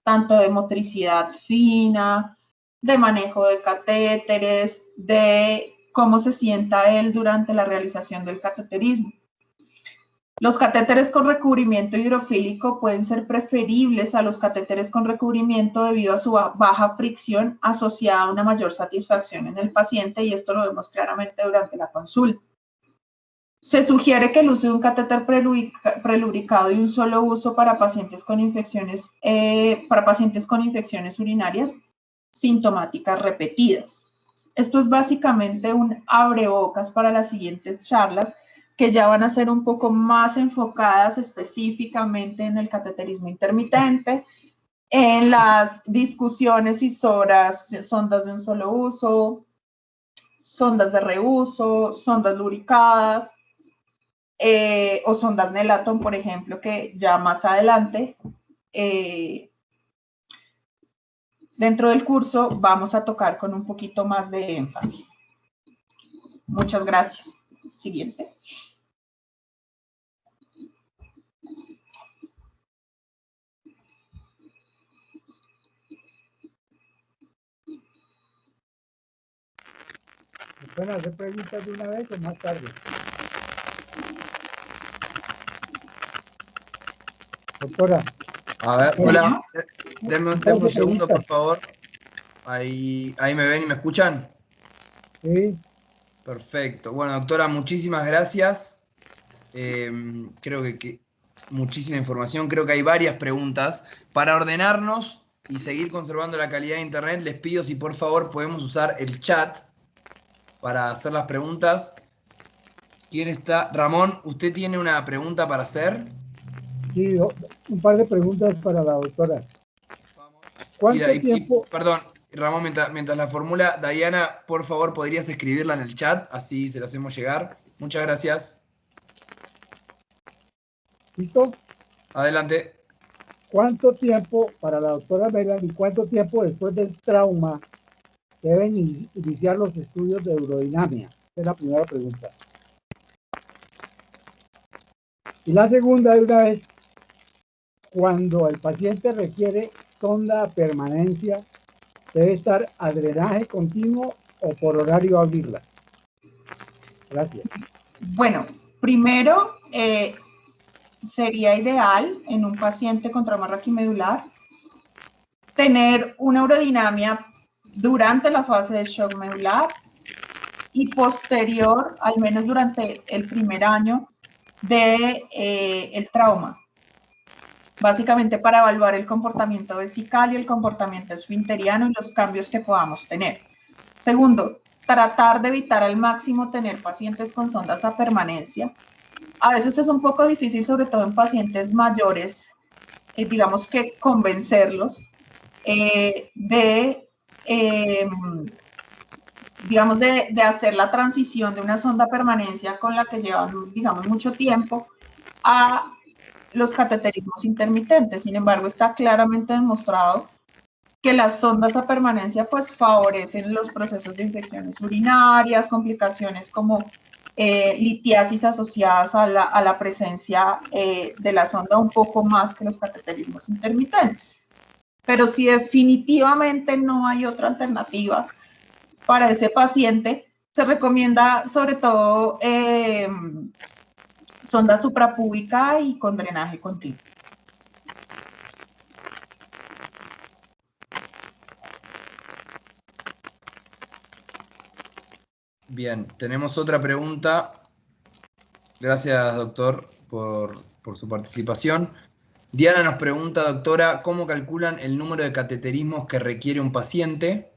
tanto de motricidad fina, de manejo de catéteres, de cómo se sienta él durante la realización del cateterismo. Los catéteres con recubrimiento hidrofílico pueden ser preferibles a los catéteres con recubrimiento debido a su baja fricción asociada a una mayor satisfacción en el paciente, y esto lo vemos claramente durante la consulta. Se sugiere que el uso de un catéter prelubricado y un solo uso para pacientes con infecciones urinarias sintomáticas repetidas. Esto es básicamente un abrebocas para las siguientes charlas, que ya van a ser un poco más enfocadas específicamente en el cateterismo intermitente, en las discusiones y sondas de un solo uso, sondas de reuso, sondas lubricadas, o sondas Nelaton, por ejemplo, que ya más adelante, dentro del curso, vamos a tocar con un poquito más de énfasis. Muchas gracias. Siguiente. ¿Pueden hacer preguntas de una vez o más tarde? Doctora. A ver, hola. Denme un segundo, por preguntas. favor. Ahí me ven y me escuchan. Sí. Perfecto. Bueno, doctora, muchísimas gracias. Creo que muchísima información. Creo que hay varias preguntas. Para ordenarnos y seguir conservando la calidad de Internet, les pido si por favor podemos usar el chat para hacer las preguntas. ¿Quién está? Ramón, ¿usted tiene una pregunta para hacer? Sí, un par de preguntas para la doctora. ¿Cuánto tiempo? Perdón, Ramón, mientras la formula, Diana, por favor, podrías escribirla en el chat, así se la hacemos llegar. Muchas gracias. ¿Listo? Adelante. ¿Cuánto tiempo, para la doctora Melanie, cuánto tiempo después del trauma deben iniciar los estudios de urodinamia? Esa es la primera pregunta. Y la segunda, de una vez, cuando el paciente requiere sonda a permanencia, ¿debe estar a drenaje continuo o por horario abrirla? Gracias. Bueno, primero sería ideal en un paciente con trauma raquimedular tener una urodinamia durante la fase de shock medular y posterior, al menos durante el primer año de el trauma. Básicamente para evaluar el comportamiento vesical y el comportamiento esfinteriano y los cambios que podamos tener. Segundo, tratar de evitar al máximo tener pacientes con sondas a permanencia. A veces es un poco difícil, sobre todo en pacientes mayores, digamos que convencerlos digamos, de hacer la transición de una sonda a permanencia con la que llevan, digamos, mucho tiempo a los cateterismos intermitentes. Sin embargo, está claramente demostrado que las sondas a permanencia pues favorecen los procesos de infecciones urinarias, complicaciones como litiasis asociadas a la presencia de la sonda un poco más que los cateterismos intermitentes. Pero si definitivamente no hay otra alternativa para ese paciente, se recomienda sobre todo sonda suprapúbica y con drenaje continuo. Bien, tenemos otra pregunta. Gracias, doctor, por su participación. Diana nos pregunta, doctora, ¿cómo calculan el número de cateterismos que requiere un paciente?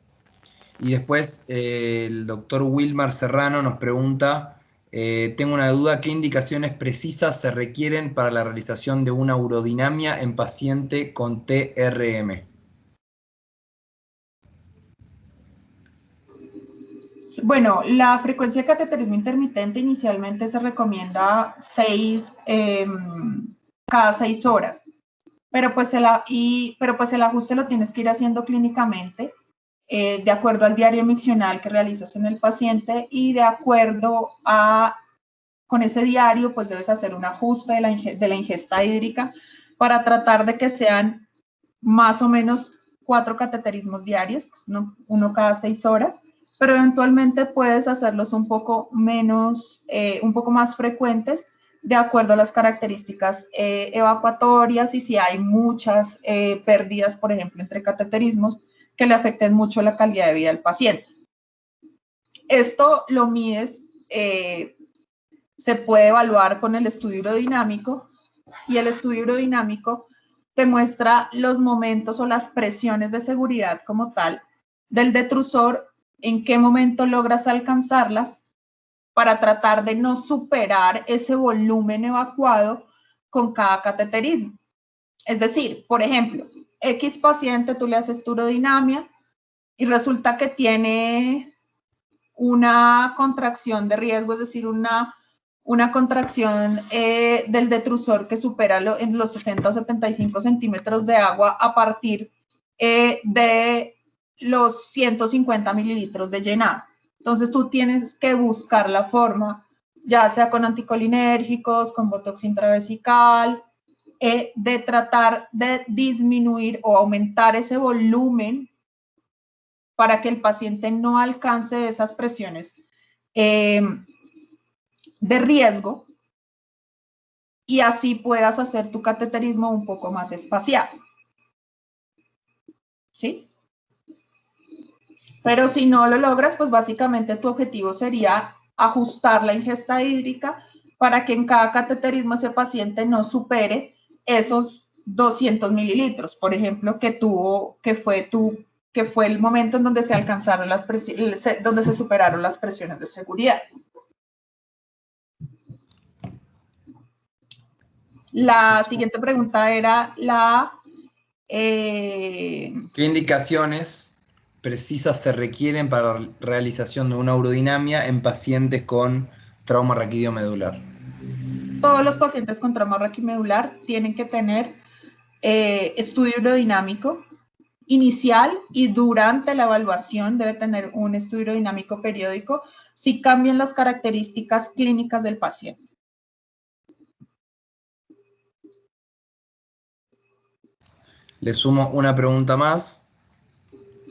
Y después el doctor Wilmar Serrano nos pregunta, tengo una duda, ¿qué indicaciones precisas se requieren para la realización de una urodinamia en paciente con TRM? Bueno, la frecuencia de cateterismo intermitente inicialmente se recomienda cada 6 horas, pero pues el ajuste lo tienes que ir haciendo clínicamente de acuerdo al diario miccional que realizas en el paciente y de acuerdo con ese diario pues debes hacer un ajuste de la ingesta hídrica para tratar de que sean más o menos 4 cateterismos diarios, uno cada 6 horas, pero eventualmente puedes hacerlos un poco menos, un poco más frecuentes de acuerdo a las características evacuatorias y si hay muchas pérdidas, por ejemplo, entre cateterismos que le afecten mucho la calidad de vida del paciente. Esto lo mides, se puede evaluar con el estudio urodinamico y el estudio urodinamico te muestra los momentos o las presiones de seguridad como tal del detrusor, en qué momento logras alcanzarlas para tratar de no superar ese volumen evacuado con cada cateterismo. Es decir, por ejemplo, X paciente, tú le haces tu urodinamia y resulta que tiene una contracción de riesgo, es decir, una contracción del detrusor que supera en los 60 o 75 centímetros de agua a partir de los 150 mililitros de llenado. Entonces tú tienes que buscar la forma, ya sea con anticolinérgicos, con botox intravesical, de tratar de disminuir o aumentar ese volumen para que el paciente no alcance esas presiones de riesgo y así puedas hacer tu cateterismo un poco más espaciado. ¿Sí? Pero si no lo logras, pues básicamente tu objetivo sería ajustar la ingesta hídrica para que en cada cateterismo ese paciente no supere esos 200 mililitros, por ejemplo, que fue el momento en donde se alcanzaron donde se superaron las presiones de seguridad. La siguiente pregunta era ¿qué indicaciones precisas se requieren para la realización de una urodinamia en pacientes con trauma raquidiomedular? Todos los pacientes con trauma raquimedular tienen que tener estudio urodinamico inicial y durante la evaluación debe tener un estudio urodinamico periódico si cambian las características clínicas del paciente. Le sumo una pregunta más.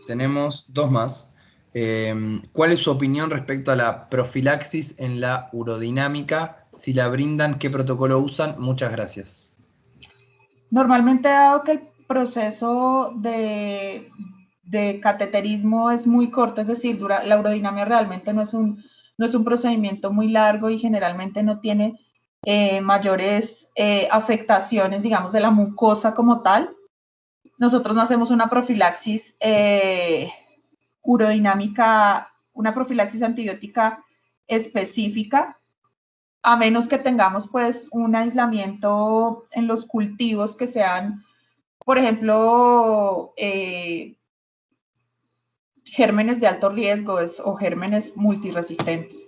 Tenemos dos más. ¿Cuál es su opinión respecto a la profilaxis en la urodinámica? Si la brindan, ¿qué protocolo usan? Muchas gracias. Normalmente, dado que el proceso de cateterismo es muy corto, es decir, la urodinamia realmente no es un procedimiento muy largo y generalmente no tiene mayores afectaciones, digamos, de la mucosa como tal. Nosotros no hacemos una profilaxis urodinámica, una profilaxis antibiótica específica, a menos que tengamos pues un aislamiento en los cultivos que sean, por ejemplo, gérmenes de alto riesgo o gérmenes multiresistentes.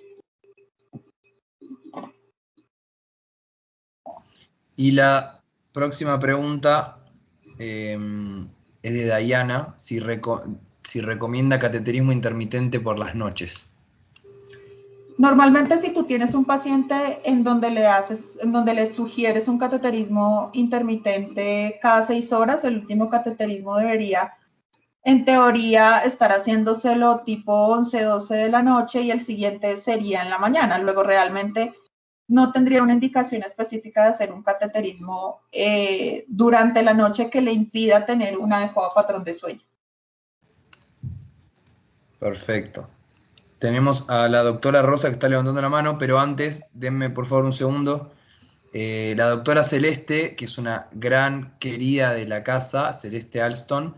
Y la próxima pregunta es de Dayana, si recomienda cateterismo intermitente por las noches. Normalmente, si tú tienes un paciente en donde le sugieres un cateterismo intermitente cada 6 horas, el último cateterismo debería, en teoría, estar haciéndoselo tipo 11, 12 de la noche y el siguiente sería en la mañana. Luego, realmente no tendría una indicación específica de hacer un cateterismo durante la noche que le impida tener un adecuado patrón de sueño. Perfecto. Tenemos a la doctora Rosa que está levantando la mano, pero antes, denme por favor un segundo. La doctora Celeste, que es una gran querida de la casa, Celeste Alston,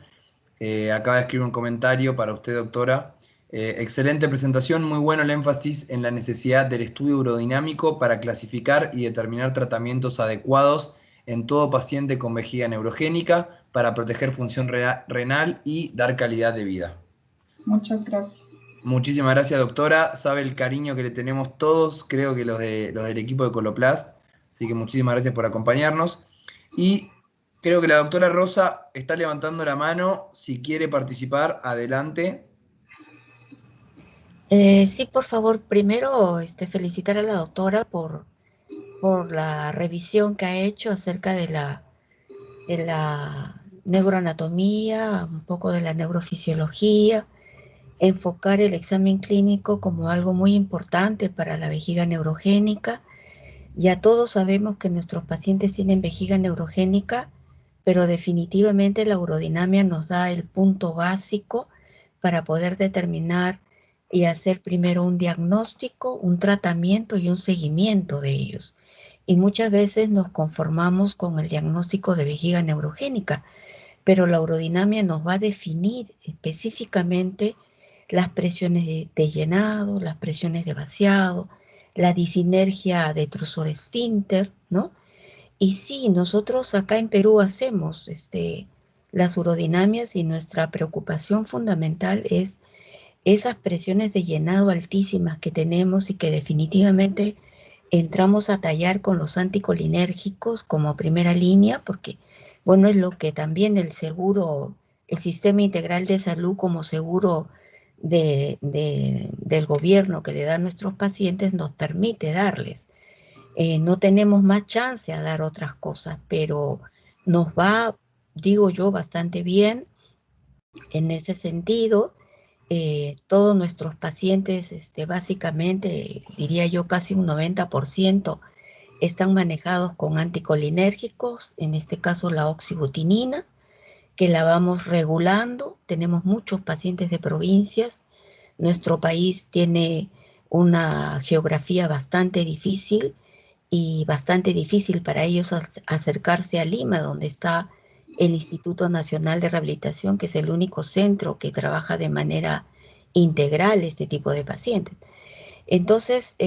acaba de escribir un comentario para usted, doctora. Excelente presentación, muy bueno el énfasis en la necesidad del estudio urodinámico para clasificar y determinar tratamientos adecuados en todo paciente con vejiga neurogénica para proteger función renal y dar calidad de vida. Muchas gracias. Muchísimas gracias, doctora. Sabe el cariño que le tenemos todos, creo que los del equipo de Coloplast. Así que muchísimas gracias por acompañarnos. Y creo que la doctora Rosa está levantando la mano. Si quiere participar, adelante. Sí, por favor, primero felicitar a la doctora por la revisión que ha hecho acerca de la neuroanatomía, un poco de la neurofisiología, enfocar el examen clínico como algo muy importante para la vejiga neurogénica. Ya todos sabemos que nuestros pacientes tienen vejiga neurogénica, pero definitivamente la urodinamia nos da el punto básico para poder determinar y hacer primero un diagnóstico, un tratamiento y un seguimiento de ellos. Y muchas veces nos conformamos con el diagnóstico de vejiga neurogénica, pero la urodinamia nos va a definir específicamente las presiones de llenado, las presiones de vaciado, la disinergia de trusor esfínter, ¿no? Y sí, nosotros acá en Perú hacemos las urodinamias y nuestra preocupación fundamental es esas presiones de llenado altísimas que tenemos y que definitivamente entramos a tallar con los anticolinérgicos como primera línea, porque, bueno, es lo que también el seguro, el Sistema Integral de Salud como seguro del gobierno que le da a nuestros pacientes nos permite darles. No tenemos más chance a dar otras cosas, pero nos va, digo yo, bastante bien en ese sentido. Todos nuestros pacientes, básicamente, diría yo casi un 90%, están manejados con anticolinérgicos, en este caso la oxibutinina, que la vamos regulando. Tenemos muchos pacientes de provincias. Nuestro país tiene una geografía bastante difícil y bastante difícil para ellos acercarse a Lima, donde está el Instituto Nacional de Rehabilitación, que es el único centro que trabaja de manera integral este tipo de pacientes. Entonces,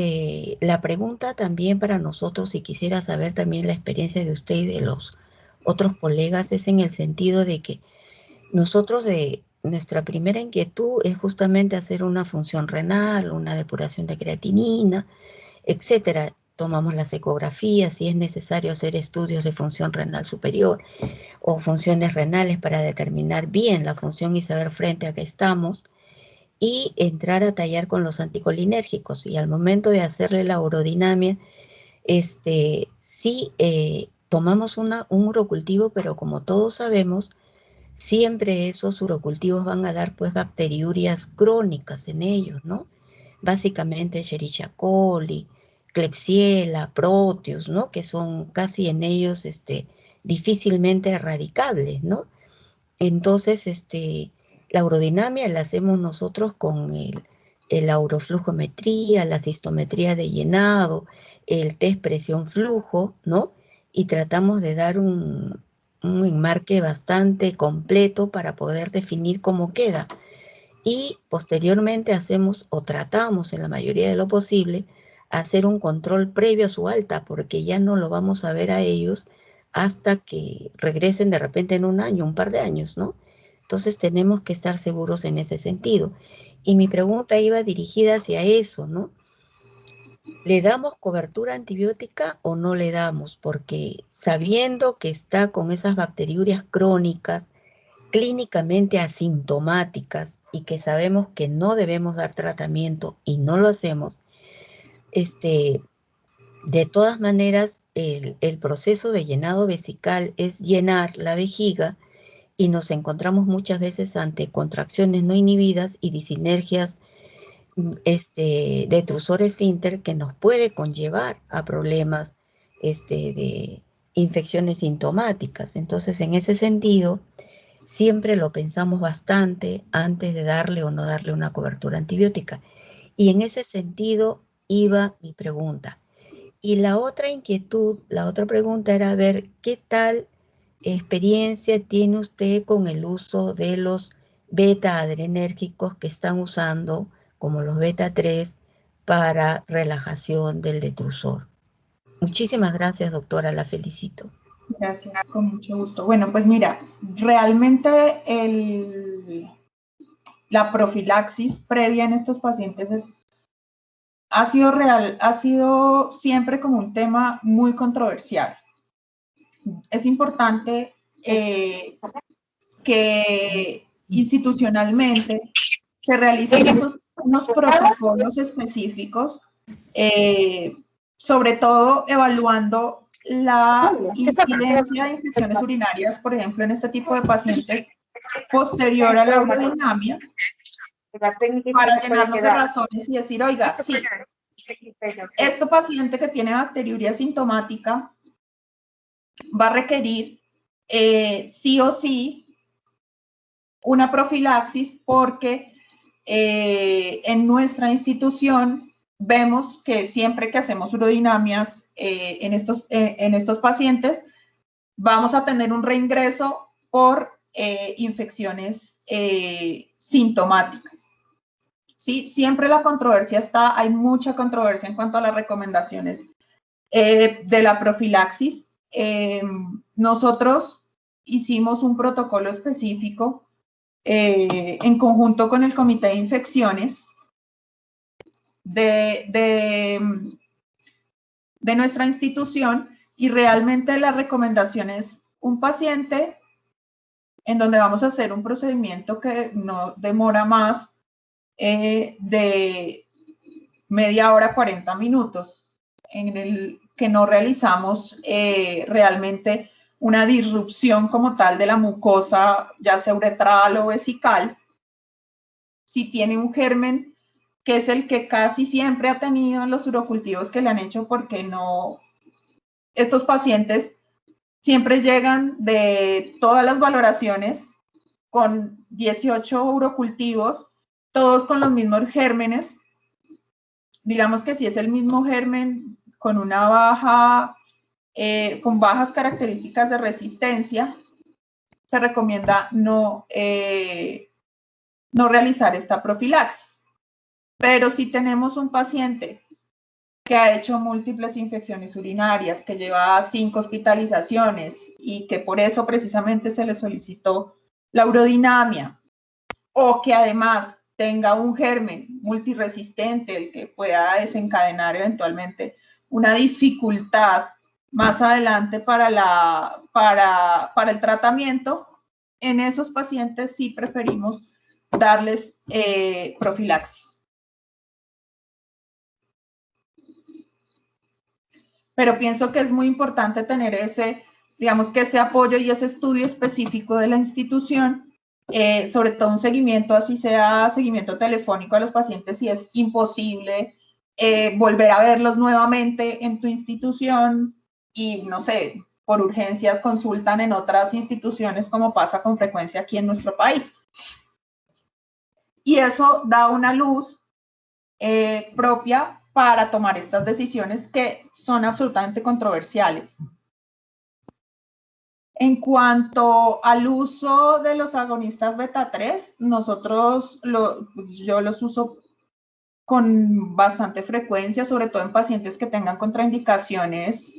la pregunta también para nosotros, y quisiera saber también la experiencia de usted y de los otros colegas, es en el sentido de que nosotros nuestra primera inquietud es justamente hacer una función renal, una depuración de creatinina, etcétera. Tomamos las ecografías, si es necesario hacer estudios de función renal superior o funciones renales para determinar bien la función y saber frente a qué estamos, y entrar a tallar con los anticolinérgicos. Y al momento de hacerle la urodinamia, sí tomamos un urocultivo, pero como todos sabemos, siempre esos urocultivos van a dar pues bacteriurias crónicas en ellos, ¿no? Básicamente Escherichia coli, Klebsiella, Proteus, ¿no? Que son casi en ellos difícilmente erradicables, ¿no? Entonces, la urodinamia la hacemos nosotros con la uroflujometría, la cistometría de llenado, el test presión flujo, ¿no? Y tratamos de dar un enmarque bastante completo para poder definir cómo queda. Y posteriormente hacemos o tratamos en la mayoría de lo posible hacer un control previo a su alta, porque ya no lo vamos a ver a ellos hasta que regresen de repente en un año, un par de años, ¿no? Entonces tenemos que estar seguros en ese sentido. Y mi pregunta iba dirigida hacia eso, ¿no? ¿Le damos cobertura antibiótica o no le damos? Porque sabiendo que está con esas bacteriurias crónicas, clínicamente asintomáticas y que sabemos que no debemos dar tratamiento y no lo hacemos, de todas maneras, el proceso de llenado vesical es llenar la vejiga y nos encontramos muchas veces ante contracciones no inhibidas y disinergias detrusor esfínter que nos puede conllevar a problemas de infecciones sintomáticas. Entonces, en ese sentido, siempre lo pensamos bastante antes de darle o no darle una cobertura antibiótica. Y en ese sentido iba mi pregunta. Y la otra inquietud, la otra pregunta era ver qué tal experiencia tiene usted con el uso de los beta-adrenérgicos que están usando, como los beta-3, para relajación del detrusor. Muchísimas gracias, doctora, la felicito. Gracias, con mucho gusto. Bueno, pues mira, realmente la profilaxis previa en estos pacientes ha sido siempre como un tema muy controversial. Es importante que institucionalmente se realicen unos protocolos específicos, sobre todo evaluando la incidencia de infecciones urinarias, por ejemplo, en este tipo de pacientes posterior a la urodinamia, para llenarnos de razones y decir, oiga, sí, este paciente que tiene bacteriuria sintomática va a requerir sí o sí una profilaxis porque en nuestra institución vemos que siempre que hacemos urodinamias en estos pacientes vamos a tener un reingreso por infecciones sintomáticas. ¿Sí? Siempre la controversia está, hay mucha controversia en cuanto a las recomendaciones de la profilaxis. Nosotros hicimos un protocolo específico en conjunto con el Comité de Infecciones de nuestra institución, y realmente la recomendación es un paciente en donde vamos a hacer un procedimiento que no demora más de media hora, 40 minutos, en el que no realizamos realmente una disrupción como tal de la mucosa, ya sea uretral o vesical. Si tiene un germen, que es el que casi siempre ha tenido en los urocultivos que le han hecho, porque no, estos pacientes siempre llegan de todas las valoraciones con 18 urocultivos, todos con los mismos gérmenes. Digamos que si es el mismo germen con una con bajas características de resistencia, se recomienda no realizar esta profilaxis. Pero si tenemos un paciente que ha hecho múltiples infecciones urinarias, que lleva 5 hospitalizaciones y que por eso precisamente se le solicitó la urodinamia, o que además tenga un germen multiresistente, el que pueda desencadenar eventualmente una dificultad más adelante para el tratamiento, en esos pacientes sí preferimos darles profilaxis. Pero pienso que es muy importante tener ese digamos que ese apoyo y ese estudio específico de la institución, sobre todo un seguimiento, así sea seguimiento telefónico a los pacientes, si es imposible volver a verlos nuevamente en tu institución y, no sé, por urgencias consultan en otras instituciones como pasa con frecuencia aquí en nuestro país. Y eso da una luz propia para tomar estas decisiones que son absolutamente controversiales. En cuanto al uso de los agonistas beta 3, yo los uso con bastante frecuencia, sobre todo en pacientes que tengan contraindicaciones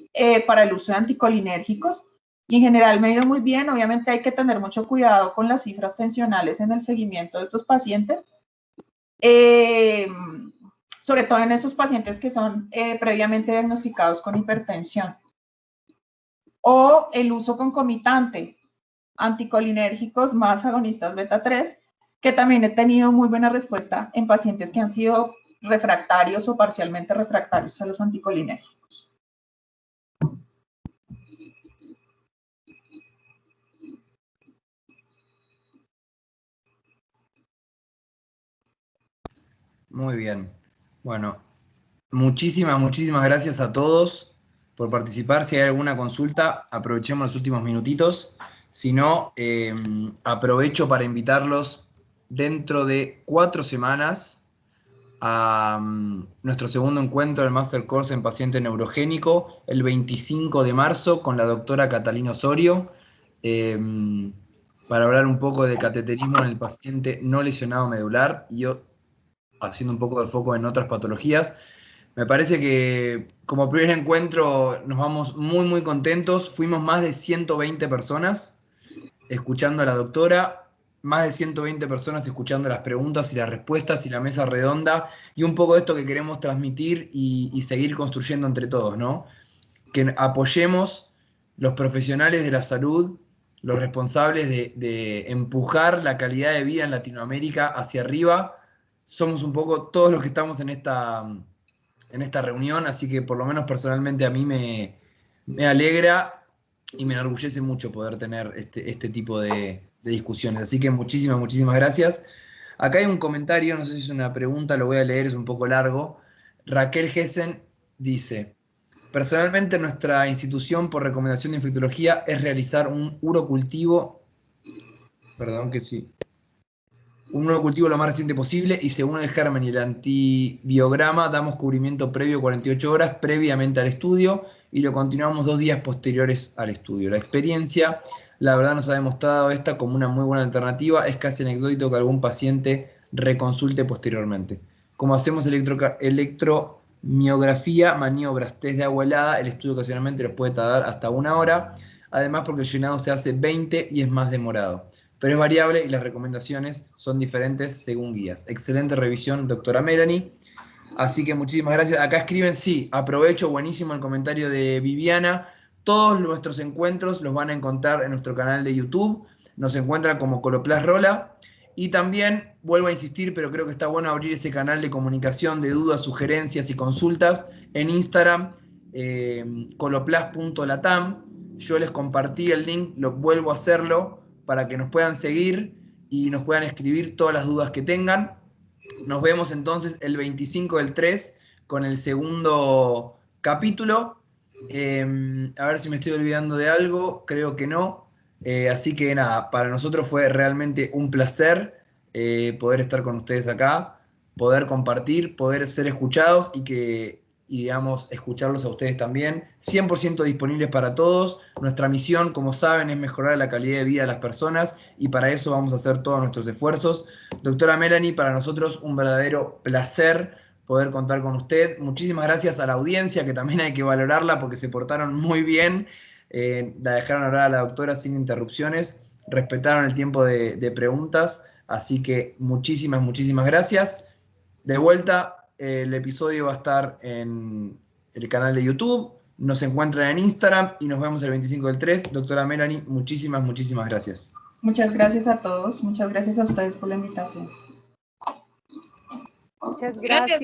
para el uso de anticolinérgicos. Y en general me ha ido muy bien. Obviamente hay que tener mucho cuidado con las cifras tensionales en el seguimiento de estos pacientes. Sobre todo en esos pacientes que son previamente diagnosticados con hipertensión. O el uso concomitante, anticolinérgicos más agonistas beta 3, que también he tenido muy buena respuesta en pacientes que han sido refractarios o parcialmente refractarios a los anticolinérgicos. Muy bien. Bueno, muchísimas gracias a todos por participar. Si hay alguna consulta, aprovechemos los últimos minutitos. Si no, aprovecho para invitarlos dentro de 4 semanas a nuestro segundo encuentro del Master Course en Paciente Neurogénico, el 25 de marzo, con la doctora Catalina Osorio, para hablar un poco de cateterismo en el paciente no lesionado medular y yo haciendo un poco de foco en otras patologías. Me parece que como primer encuentro nos vamos muy contentos. Fuimos más de 120 personas escuchando a la doctora, más de 120 personas escuchando las preguntas y las respuestas y la mesa redonda, y un poco de esto que queremos transmitir y seguir construyendo entre todos, ¿no? Que apoyemos los profesionales de la salud, los responsables de empujar la calidad de vida en Latinoamérica hacia arriba. Somos un poco todos los que estamos en esta reunión, así que por lo menos personalmente a mí me alegra y me enorgullece mucho poder tener este tipo de discusiones. Así que muchísimas gracias. Acá hay un comentario, no sé si es una pregunta, lo voy a leer, es un poco largo. Raquel Gessen dice: personalmente nuestra institución, por recomendación de infectología, es realizar un urocultivo, un urocultivo lo más reciente posible, y según el germen y el antibiograma damos cubrimiento previo 48 horas previamente al estudio y lo continuamos 2 días posteriores al estudio. La experiencia, la verdad, nos ha demostrado esta como una muy buena alternativa. Es casi anecdótico que algún paciente reconsulte posteriormente. Como hacemos electromiografía, maniobras, test de agua helada, el estudio ocasionalmente nos puede tardar hasta 1 hora, además porque el llenado se hace 20 y es más demorado. Pero es variable y las recomendaciones son diferentes según guías. Excelente revisión, doctora Melanie. Así que muchísimas gracias. Acá escriben, sí, aprovecho, buenísimo el comentario de Viviana. Todos nuestros encuentros los van a encontrar en nuestro canal de YouTube. Nos encuentran como Coloplast Rola. Y también, vuelvo a insistir, pero creo que está bueno abrir ese canal de comunicación, de dudas, sugerencias y consultas en Instagram, coloplast.latam. Yo les compartí el link, lo vuelvo a hacerlo para que nos puedan seguir y nos puedan escribir todas las dudas que tengan. Nos vemos entonces el 25 del 3 con el segundo capítulo. A ver si me estoy olvidando de algo, creo que no. Así que nada, para nosotros fue realmente un placer poder estar con ustedes acá, poder compartir, poder ser escuchados y digamos, escucharlos a ustedes también. 100% disponibles para todos. Nuestra misión, como saben, es mejorar la calidad de vida de las personas y para eso vamos a hacer todos nuestros esfuerzos. Doctora Melanie, para nosotros un verdadero placer poder contar con usted. Muchísimas gracias a la audiencia, que también hay que valorarla porque se portaron muy bien. La dejaron hablar a la doctora sin interrupciones, respetaron el tiempo de preguntas, así que muchísimas gracias. De vuelta, el episodio va a estar en el canal de YouTube, nos encuentran en Instagram y nos vemos el 25 del 3. Doctora Melanie, muchísimas gracias. Muchas gracias a todos, muchas gracias a ustedes por la invitación. Muchas gracias.